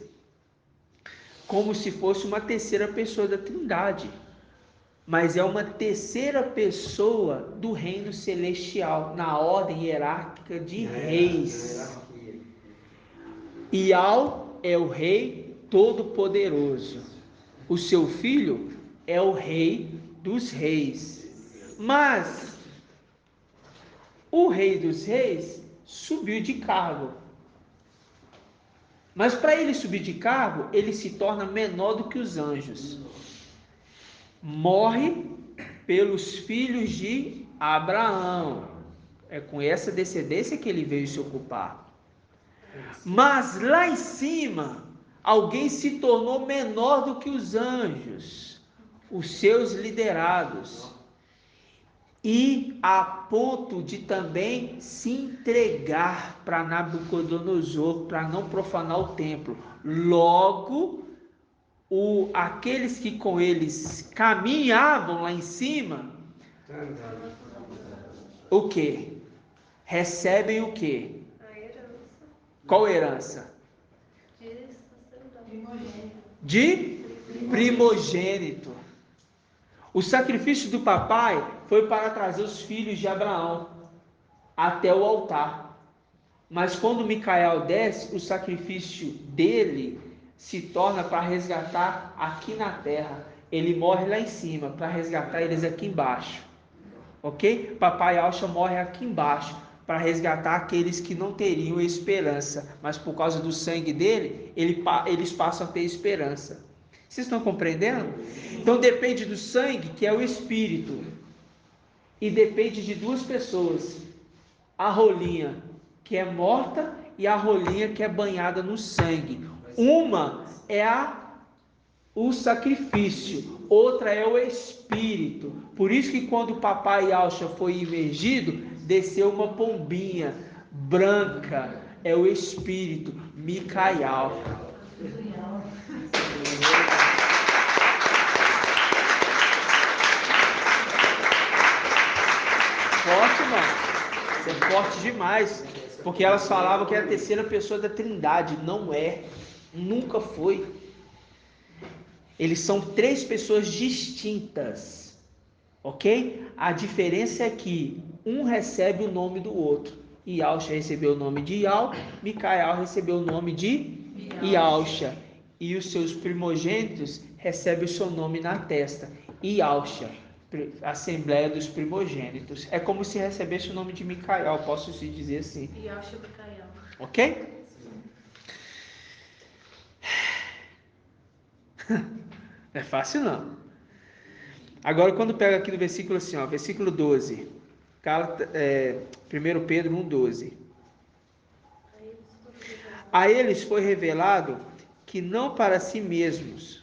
como se fosse uma terceira pessoa da Trindade. mas é uma terceira pessoa do reino celestial, na ordem hierárquica de reis. Ial é o rei todo-poderoso. O seu filho é o rei dos reis. Mas o rei dos reis subiu de cargo. Mas para ele subir de cargo, ele se torna menor do que os anjos. Morre pelos filhos de Abraão. É com essa descendência que ele veio se ocupar. Mas lá em cima, alguém se tornou menor do que os anjos, os seus liderados, e a ponto de também se entregar para Nabucodonosor, para não profanar o templo. Logo, aqueles que com eles caminhavam lá em cima, o que? Recebem o que? Qual herança? De primogênito. O sacrifício do papai foi para trazer os filhos de Abraão até o altar. Mas quando Micael desce, o sacrifício dele se torna para resgatar aqui na terra. Ele morre lá em cima para resgatar eles aqui embaixo. Ok? Papai Alcha morre aqui embaixo para resgatar aqueles que não teriam esperança, mas por causa do sangue dele, eles passam a ter esperança. Vocês estão compreendendo? Então depende do sangue, que é o espírito, e depende de duas pessoas: a rolinha, que é morta, e a rolinha, que é banhada no sangue. Uma é o sacrifício, outra é o espírito. Por isso que quando o papai Alcha foi imergido, desceu uma pombinha branca, é o espírito, Micael. Forte, mano. Isso é forte demais. Porque elas falavam que era a terceira pessoa da Trindade. Não é. Nunca foi. Eles são três pessoas distintas. Ok? A diferença é que um recebe o nome do outro. Ialcha recebeu o nome de Ial, Micael recebeu o nome de Ialcha. E os seus primogênitos recebem o seu nome na testa. Ialcha, Assembleia dos Primogênitos. É como se recebesse o nome de Micael, posso se dizer assim. Ialcha Micael. Ok? Não é fácil não. Agora quando pega aqui no versículo assim, ó, versículo 12. 1 Pedro 1,12. A eles foi revelado que não para si mesmos.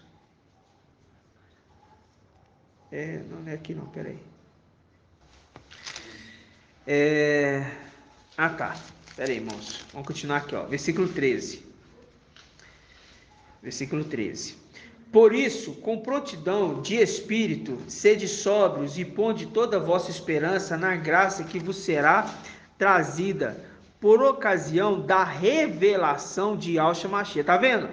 Não é aqui não, peraí. Peraí, irmãos. Vamos continuar aqui, ó. Versículo 13. Versículo 13. Por isso, com prontidão de espírito, sede sóbrios e ponde toda a vossa esperança na graça que vos será trazida por ocasião da revelação de Yahshua Mashiach. Tá vendo?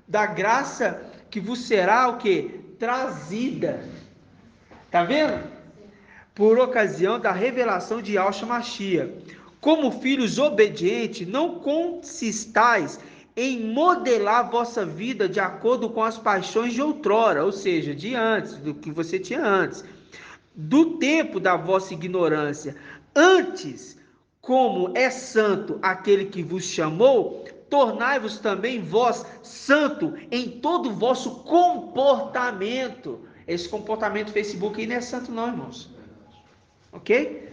Da graça que vos será o quê? Trazida. Tá vendo? Por ocasião da revelação de Yahshua Mashiach. Como filhos obedientes, não consistais em modelar vossa vida de acordo com as paixões de outrora, ou seja, de antes, do que você tinha antes, do tempo da vossa ignorância. Antes, como é santo aquele que vos chamou, tornai-vos também vós santo em todo o vosso comportamento. Esse comportamento Facebook aí não é santo não, irmãos. Ok?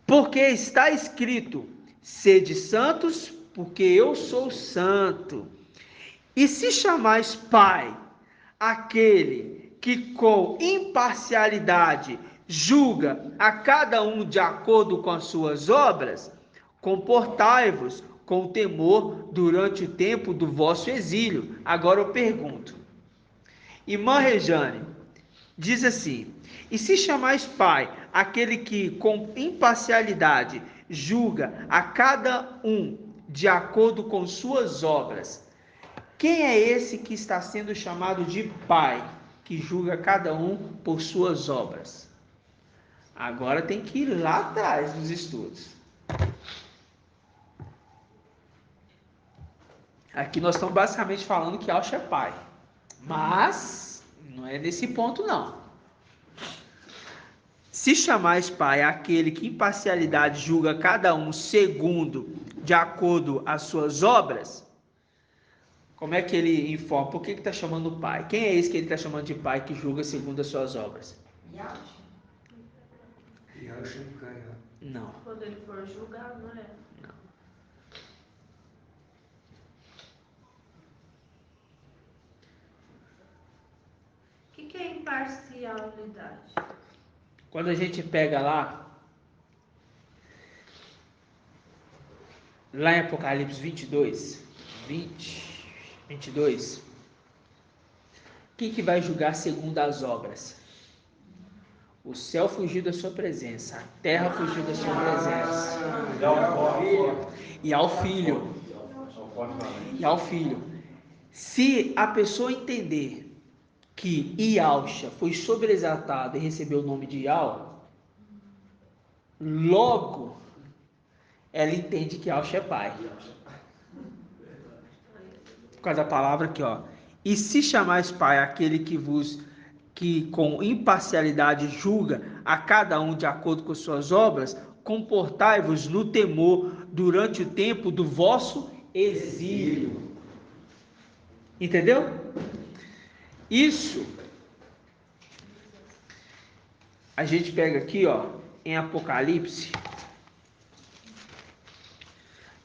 Porque está escrito, sede santos, porque eu sou santo. E se chamais Pai, aquele que com imparcialidade julga a cada um de acordo com as suas obras, comportai-vos com temor durante o tempo do vosso exílio. Agora eu pergunto, irmã Rejane, diz assim, e se chamais Pai, aquele que com imparcialidade julga a cada um de acordo com suas obras, quem é esse que está sendo chamado de Pai? que julga cada um por suas obras. Agora tem que ir lá atrás dos estudos. Aqui nós estamos basicamente falando que Yahshua é pai. Mas não é nesse ponto não. Se chamais pai aquele que em parcialidade julga cada um segundo, de acordo às suas obras, como é que ele informa? Por que está chamando pai? Quem é esse que ele está chamando de pai que julga segundo as suas obras? Não. Quando ele for julgar, não é? Não. O que é imparcialidade? Quando a gente pega lá em Apocalipse 22, quem que vai julgar segundo as obras? O céu fugiu da sua presença, a terra fugiu da sua presença. E ao filho. Se a pessoa entender que Yahshua foi sobreexaltado e recebeu o nome de Yahweh, logo ela entende que Yahshua é pai. Por causa da palavra aqui, ó. E se chamais pai aquele que com imparcialidade julga a cada um de acordo com suas obras, comportai-vos no temor durante o tempo do vosso exílio. Entendeu? Isso a gente pega aqui, ó, em Apocalipse,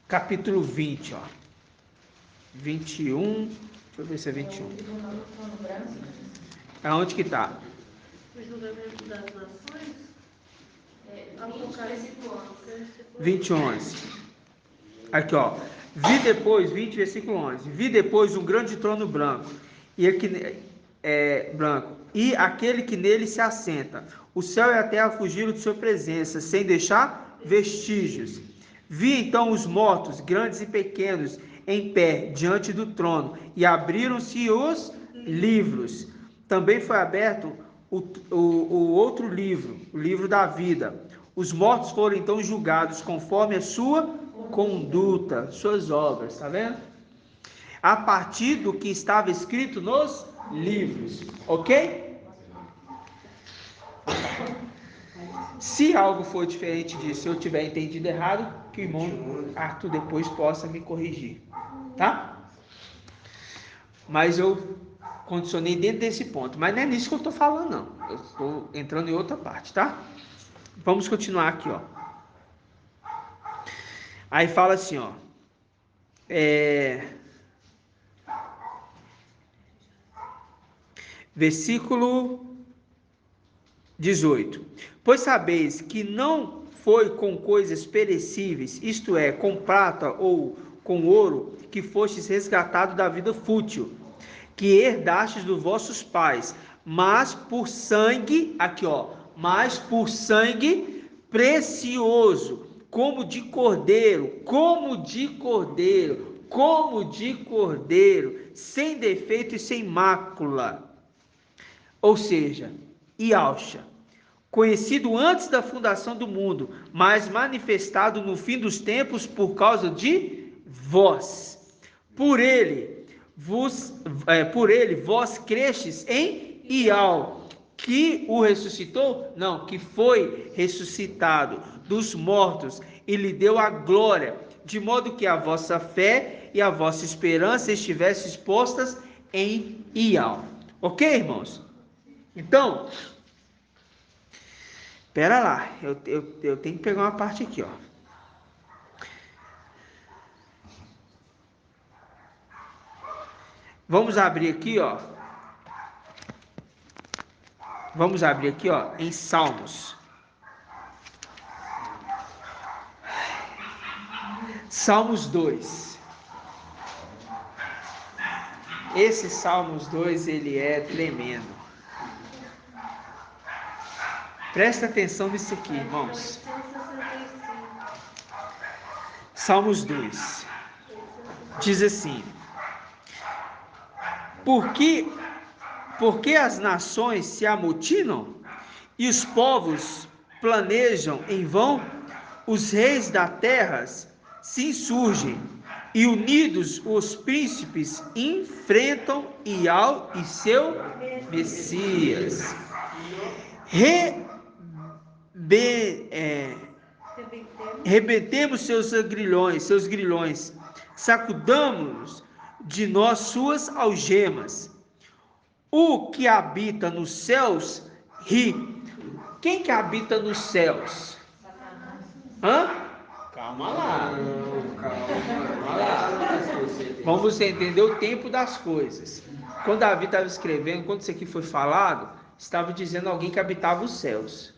capítulo 20, ó. 21, deixa eu ver se é 21. Aonde que tá? O julgamento das nações? Apocalipse 20:11. Aqui, ó. Vi depois, 20, versículo 11. Vi depois um grande trono branco, e aquele que nele se assenta. O céu e a terra fugiram de sua presença, sem deixar vestígios. Vi então os mortos, grandes e pequenos, em pé diante do trono, e abriram-se os livros. Também foi aberto o outro livro, o livro da vida. Os mortos foram então julgados conforme a sua conduta, suas obras, tá vendo? A partir do que estava escrito nos livros, ok? Se algo for diferente disso, se eu tiver entendido errado, que o irmão Arthur depois possa me corrigir, tá? Mas eu condicionei dentro desse ponto, mas não é nisso que eu estou falando, não. Eu estou entrando em outra parte, tá? Vamos continuar aqui, ó. Aí fala assim, ó. Versículo 18. Pois sabeis que não foi com coisas perecíveis, isto é, com prata ou com ouro, que fostes resgatados da vida fútil, que herdastes dos vossos pais, mas por sangue, aqui ó, mas por sangue precioso, como de cordeiro, sem defeito e sem mácula. Ou seja, Yahshua, conhecido antes da fundação do mundo, mas manifestado no fim dos tempos por causa de vós. Por ele vós crestes em Ial, que o ressuscitou? Não, que foi ressuscitado dos mortos e lhe deu a glória, de modo que a vossa fé e a vossa esperança estivessem postas em Ial. Ok, irmãos? Então, espera lá, eu tenho que pegar uma parte aqui, ó. Vamos abrir aqui, ó. Em Salmos. Salmos 2. Esse Salmos 2, ele é tremendo. Presta atenção nisso aqui, irmãos. Salmos 2. Diz assim: Porque as nações se amotinam e os povos planejam em vão, os reis da terra se insurgem e unidos os príncipes enfrentam Ial e seu Messias. Rebentemos seus grilhões, sacudamos de nós suas algemas. O que habita nos céus ri. Quem que habita nos céus? Calma lá. Vamos entender o tempo das coisas. Quando Davi estava escrevendo, quando isso aqui foi falado, estava dizendo alguém que habitava os céus.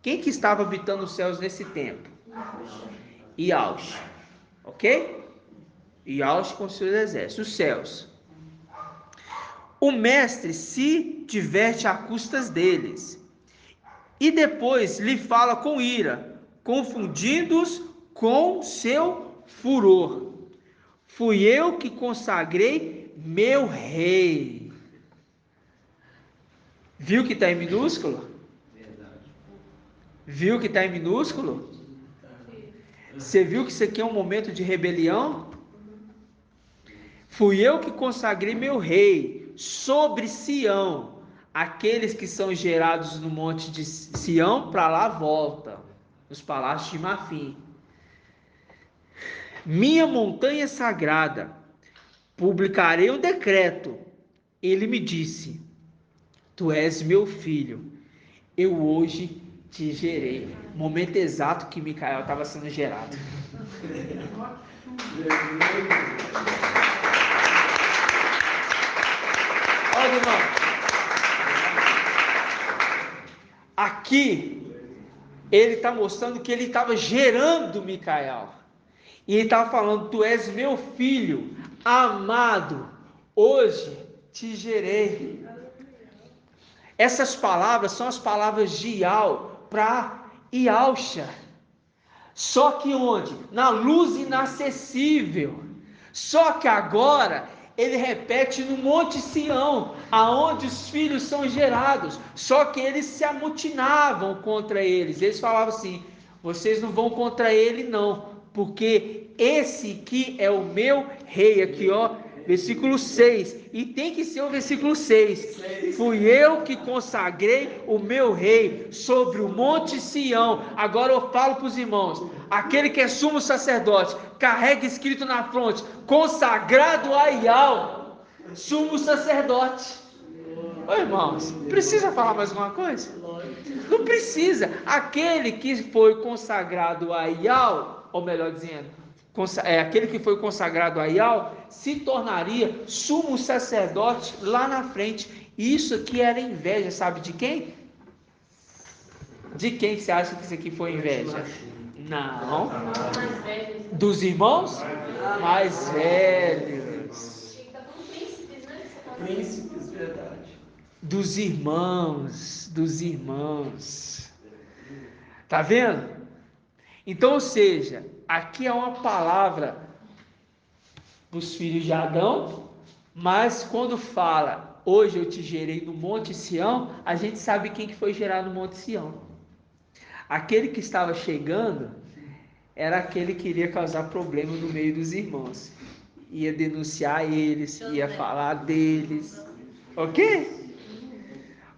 Quem que estava habitando os céus nesse tempo? Iaush. Ok? Iaush com seus exércitos, os céus. O mestre se diverte a custas deles. E depois lhe fala com ira, confundindo-os com seu furor. Fui eu que consagrei meu rei. Viu que está em minúsculo? Viu que está em minúsculo? Você viu que isso aqui é um momento de rebelião? Fui eu que consagrei meu rei sobre Sião. Aqueles que são gerados no monte de Sião, para lá voltam, nos palácios de Mafim. Minha montanha sagrada, publicarei um decreto. Ele me disse: tu és meu filho, eu hoje te gerei. Momento exato que Micael estava sendo gerado. Olha, irmão. Aqui, ele está mostrando que ele estava gerando Micael. E ele estava falando: tu és meu filho amado, hoje te gerei. Essas palavras são as palavras de Ial para Ialcha. Só que onde? Na luz inacessível. Só que agora ele repete no Monte Sião, aonde os filhos são gerados. Só que eles se amotinavam contra eles. Eles falavam assim: vocês não vão contra ele não, porque esse aqui é o meu rei. Aqui ó, versículo 6, e tem que ser o versículo 6. Fui eu que consagrei o meu rei sobre o Monte Sião. Agora eu falo para os irmãos: aquele que é sumo sacerdote, carrega escrito na fronte: consagrado a Ial, sumo sacerdote. Ô irmãos, precisa falar mais alguma coisa? Não precisa. Aquele que foi consagrado a Ial, ou melhor dizendo, aquele que foi consagrado a Ial, se tornaria sumo sacerdote lá na frente. Isso aqui era inveja, sabe de quem? De quem você acha que isso aqui foi inveja? Não. Dos irmãos mais velhos. Príncipes, verdade. Dos irmãos. Tá vendo? Então, ou seja, aqui é uma palavra dos filhos de Adão, mas quando fala: hoje eu te gerei no Monte Sião, a gente sabe quem que foi gerado no Monte Sião. Aquele que estava chegando era aquele que iria causar problema no meio dos irmãos. Ia denunciar eles, ia falar deles. Ok?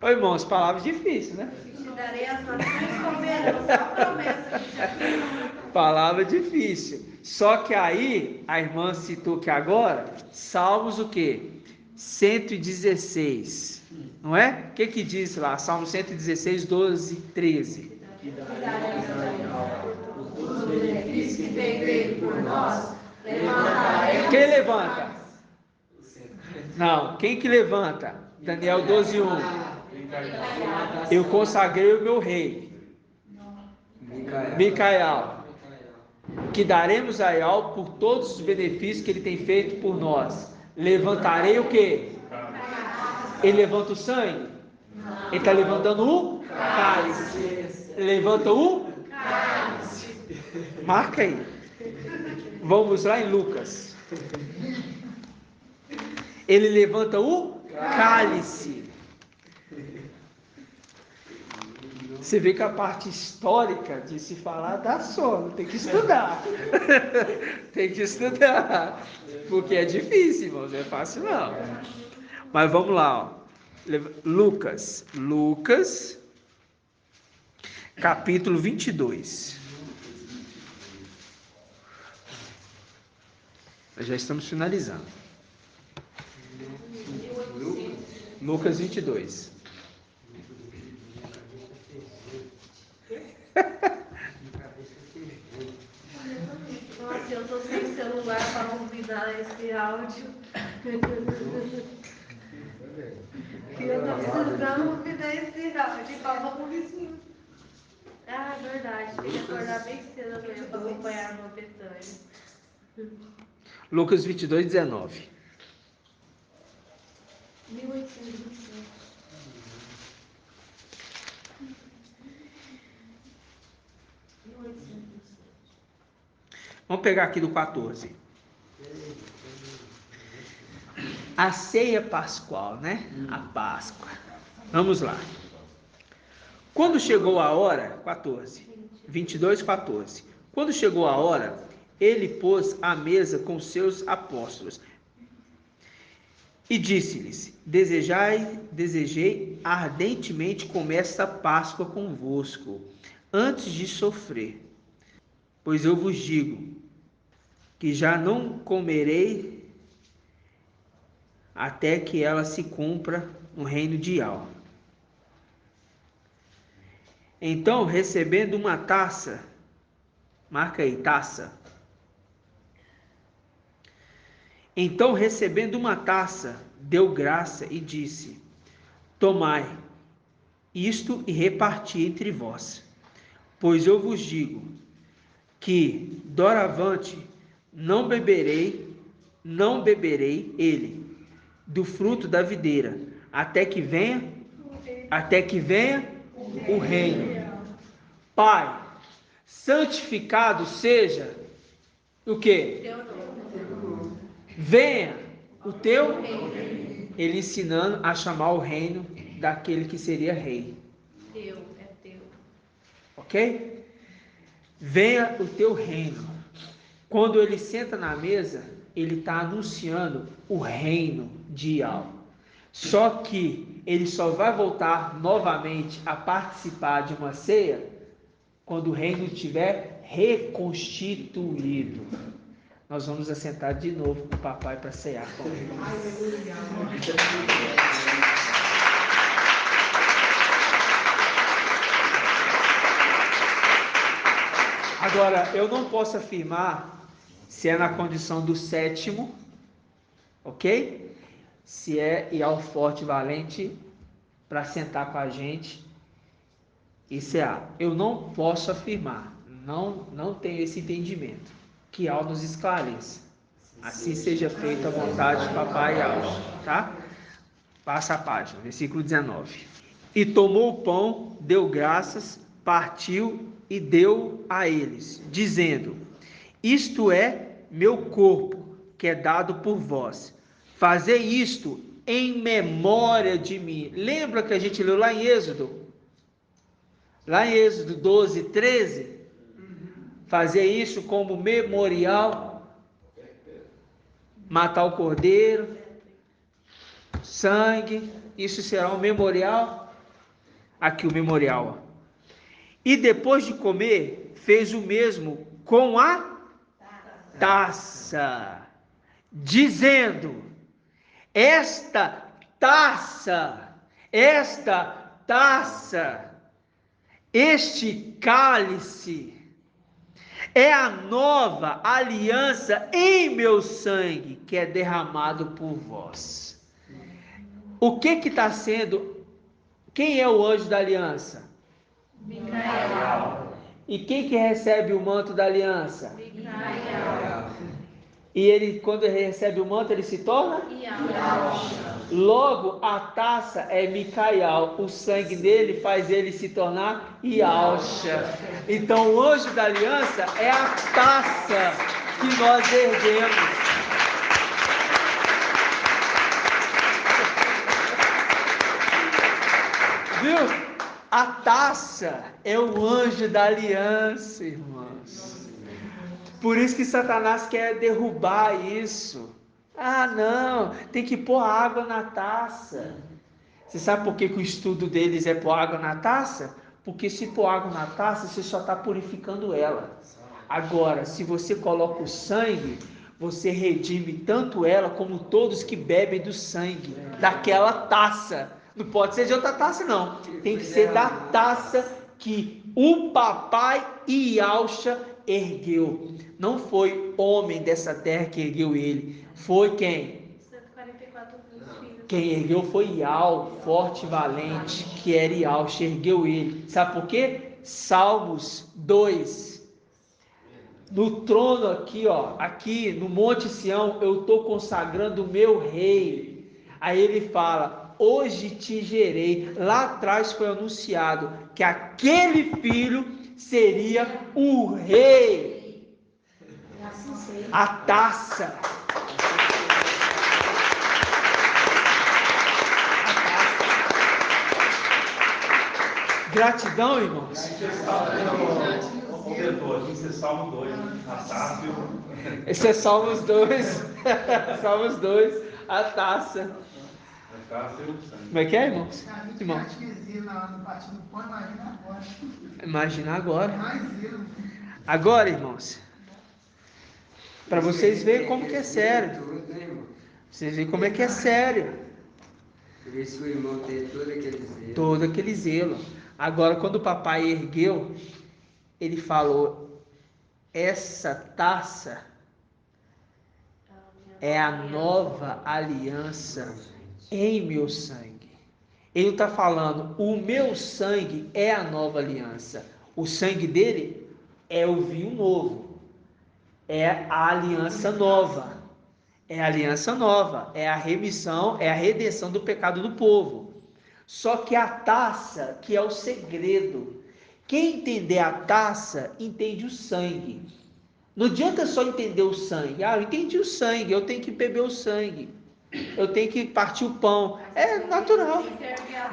Ô irmãos, palavras difíceis, né? Te darei as nações como herança, a promessa que já fiz. Palavra difícil. Só que aí, a irmã citou que agora, Salmos o quê? 116. Não é? O que diz lá? Salmo 116, 12, 13. Os benefícios que tem feito por nós, levantaremos. Quem levanta? Não, quem que levanta? Daniel 12, 1. Eu consagrei o meu rei, Micael, que daremos a Ial por todos os benefícios que ele tem feito por nós. Levantarei o quê? Ele levanta o sangue? Ele está levantando o cálice. Levanta o cálice. Marca aí. Vamos lá em Lucas. Ele levanta o cálice. Você vê que a parte histórica de se falar dá sono, tem que estudar. Tem que estudar. Porque é difícil, irmãos, não é fácil não. Mas vamos lá, ó. Lucas, capítulo 22. Nós já estamos finalizando. Lucas 22. Nossa, eu tô sem celular para convidar esse áudio. Eu tô precisando convidar esse áudio e falar com o vizinho. Ah, é verdade. Tem que acordar bem cedo amanhã para acompanhar uma Betânia. Lucas 22, 19. 1827. Vamos pegar aqui do 14. A ceia pascual, né? A Páscoa. Vamos lá. Quando chegou a hora, 22, 14. Quando chegou a hora, ele pôs à mesa com seus apóstolos e disse-lhes: desejei ardentemente comer esta Páscoa convosco, antes de sofrer. Pois eu vos digo que já não comerei até que ela se cumpra no reino de Al. Então, recebendo uma taça, marca aí, taça. Então, recebendo uma taça, deu graça e disse: tomai isto e reparti entre vós. Pois eu vos digo que, doravante, não beberei ele do fruto da videira, até que venha o reino. Pai, santificado seja o quê? Venha o teu reino. Ele ensinando a chamar o reino daquele que seria rei. Teu, é teu. Ok? Venha o teu reino. Quando ele senta na mesa, ele está anunciando o reino de Al. Só que ele só vai voltar novamente a participar de uma ceia quando o reino estiver reconstituído. Nós vamos assentar de novo com o papai para cear com ele. Agora, eu não posso afirmar se é na condição do sétimo, ok? Se é ir ao forte valente para sentar com a gente e cear. Eu não posso afirmar, não tenho esse entendimento. Que Al nos esclareça. Assim seja feita a vontade de papai Al, tá? Passa a página, versículo 19. E tomou o pão, deu graças, partiu e deu a eles, dizendo: isto é meu corpo, que é dado por vós. Fazei isto em memória de mim. Lembra que a gente leu lá em Êxodo? Lá em Êxodo 12, 13? Fazer isso como memorial. Matar o cordeiro, sangue, isso será um memorial. Aqui o memorial. E depois de comer, fez o mesmo com a taça, dizendo: esta taça, este cálice é a nova aliança em meu sangue, que é derramado por vós. O que está sendo? Quem é o anjo da aliança? Micael. E quem que recebe o manto da aliança? Micael. E ele, quando ele recebe o manto, ele se torna? Yahshua. Logo, a taça é Micael. O sangue dele faz ele se tornar Yahshua. Então, o anjo da aliança é a taça que nós erguemos. Viu? A taça é o anjo da aliança, irmãos. Por isso que Satanás quer derrubar isso. Ah, não, tem que pôr água na taça. Você sabe por que o estudo deles é pôr água na taça? Porque se pôr água na taça, você só está purificando ela. Agora, se você coloca o sangue, você redime tanto ela como todos que bebem do sangue daquela taça. Não pode ser de outra taça, não. Tem que ser da taça que o papai Yahshua ergueu. Não foi homem dessa terra que ergueu ele. Foi quem? 144 filhos. Quem ergueu foi Yahweh, forte e valente, que era Yahshua, ergueu ele. Sabe por quê? Salmos 2. No trono aqui, ó, aqui no Monte Sião, eu estou consagrando o meu rei. Aí ele fala: hoje te gerei. Lá atrás foi anunciado que aquele filho seria o rei. A taça. Gratidão, irmãos. Esse é Salmo 2, a taça. Esse é Salmos 2. Salmos 2, a taça. Como é que é, irmãos? Irmão. Imagina agora. Agora, irmãos. Para vocês verem como que é sério. Vocês veem como é que é sério. Por isso o irmão tem todo aquele zelo. Todo aquele zelo. Agora, quando o papai ergueu, ele falou: essa taça é a nova aliança em meu sangue. Ele está falando: o meu sangue é a nova aliança. O sangue dele é o vinho novo. É a aliança nova. É a aliança nova. É a remissão, é a redenção do pecado do povo. Só que a taça, que é o segredo. Quem entender a taça, entende o sangue. Não adianta só entender o sangue. Ah, eu entendi o sangue, eu tenho que beber o sangue. Eu tenho que partir o pão. É natural.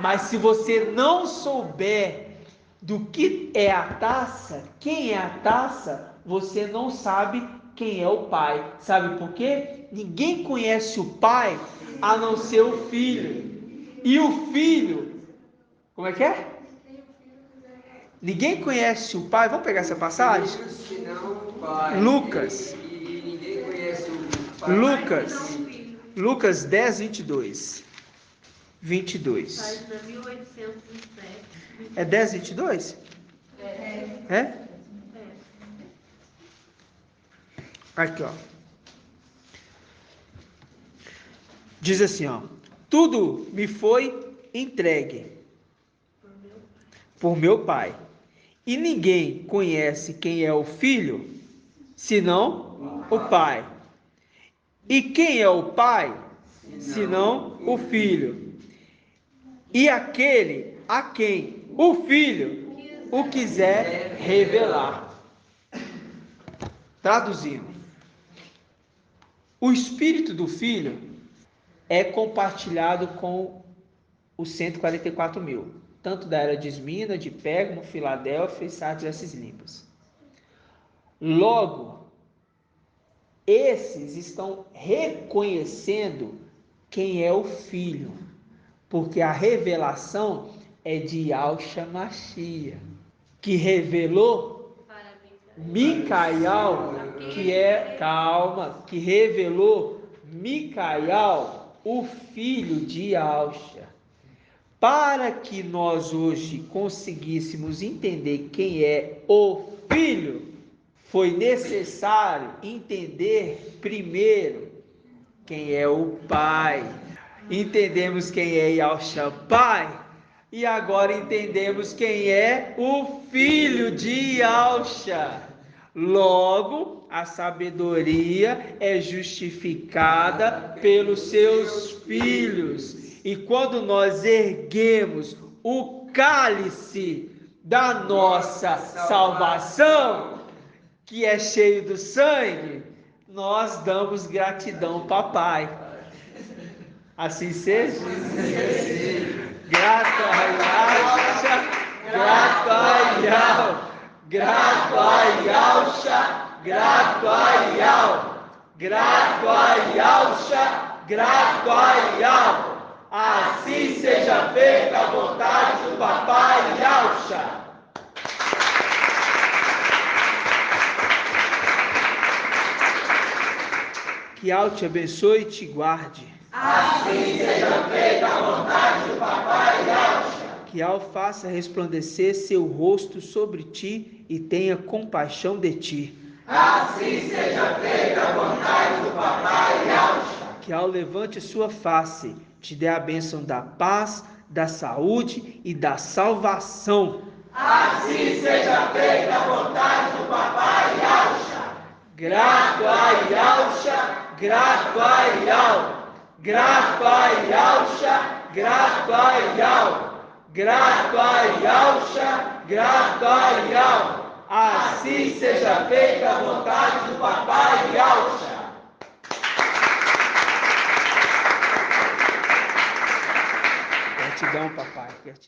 Mas se você não souber do que é a taça, quem é a taça, você não sabe quem é o pai. Sabe por quê? Ninguém conhece o pai a não ser o filho. E o filho, como é que é? Ninguém conhece o pai. Vamos pegar essa passagem? Lucas. Lucas 10, 22. 22. Página 1807. É 10, 22? É? Aqui, ó. Diz assim, ó: tudo me foi entregue por meu Pai, e ninguém conhece quem é o Filho, senão o Pai. E quem é o Pai, senão o Filho? E aquele a quem o Filho o quiser revelar. Traduzindo: o Espírito do Filho é compartilhado com os 144 mil, tanto da era de Esmina, de Pérgamo, Filadélfia e Sardes, essas línguas. Logo, esses estão reconhecendo quem é o Filho, porque a revelação é de Yahshua Mashiach, que revelou Micael, que revelou Micael, o filho de Yahshua. Para que nós hoje conseguíssemos entender quem é o Filho, foi necessário entender primeiro quem é o Pai. Entendemos quem é Yahshua Pai, e agora entendemos quem é o Filho de Yahshua. Logo, a sabedoria é justificada pelos seus filhos. E quando nós erguemos o cálice da nossa salvação, que é cheio do sangue, nós damos gratidão, papai. Assim seja? grato a Yalcha, grato a Yal, grato a Yalcha, grato a Yal, grato a Yalcha, grato a Yal. Assim seja feita a vontade do Papai Yalcha. Que Yal te abençoe e te guarde. Assim seja feita a vontade do Papai Yalcha. Que Yal faça resplandecer seu rosto sobre ti e tenha compaixão de ti. Assim seja feita a vontade do Papai Yalcha. Que Yal levante sua face, te dê a bênção da paz, da saúde e da salvação. Assim seja feita a vontade do Papai Yalcha. Grato a Yalcha, grato a Yal, grato a Yalcha, grato a Yal, grato a Yalcha, grato a Yal. Assim seja feita a vontade do Papai Yalcha. Gratidão, papai.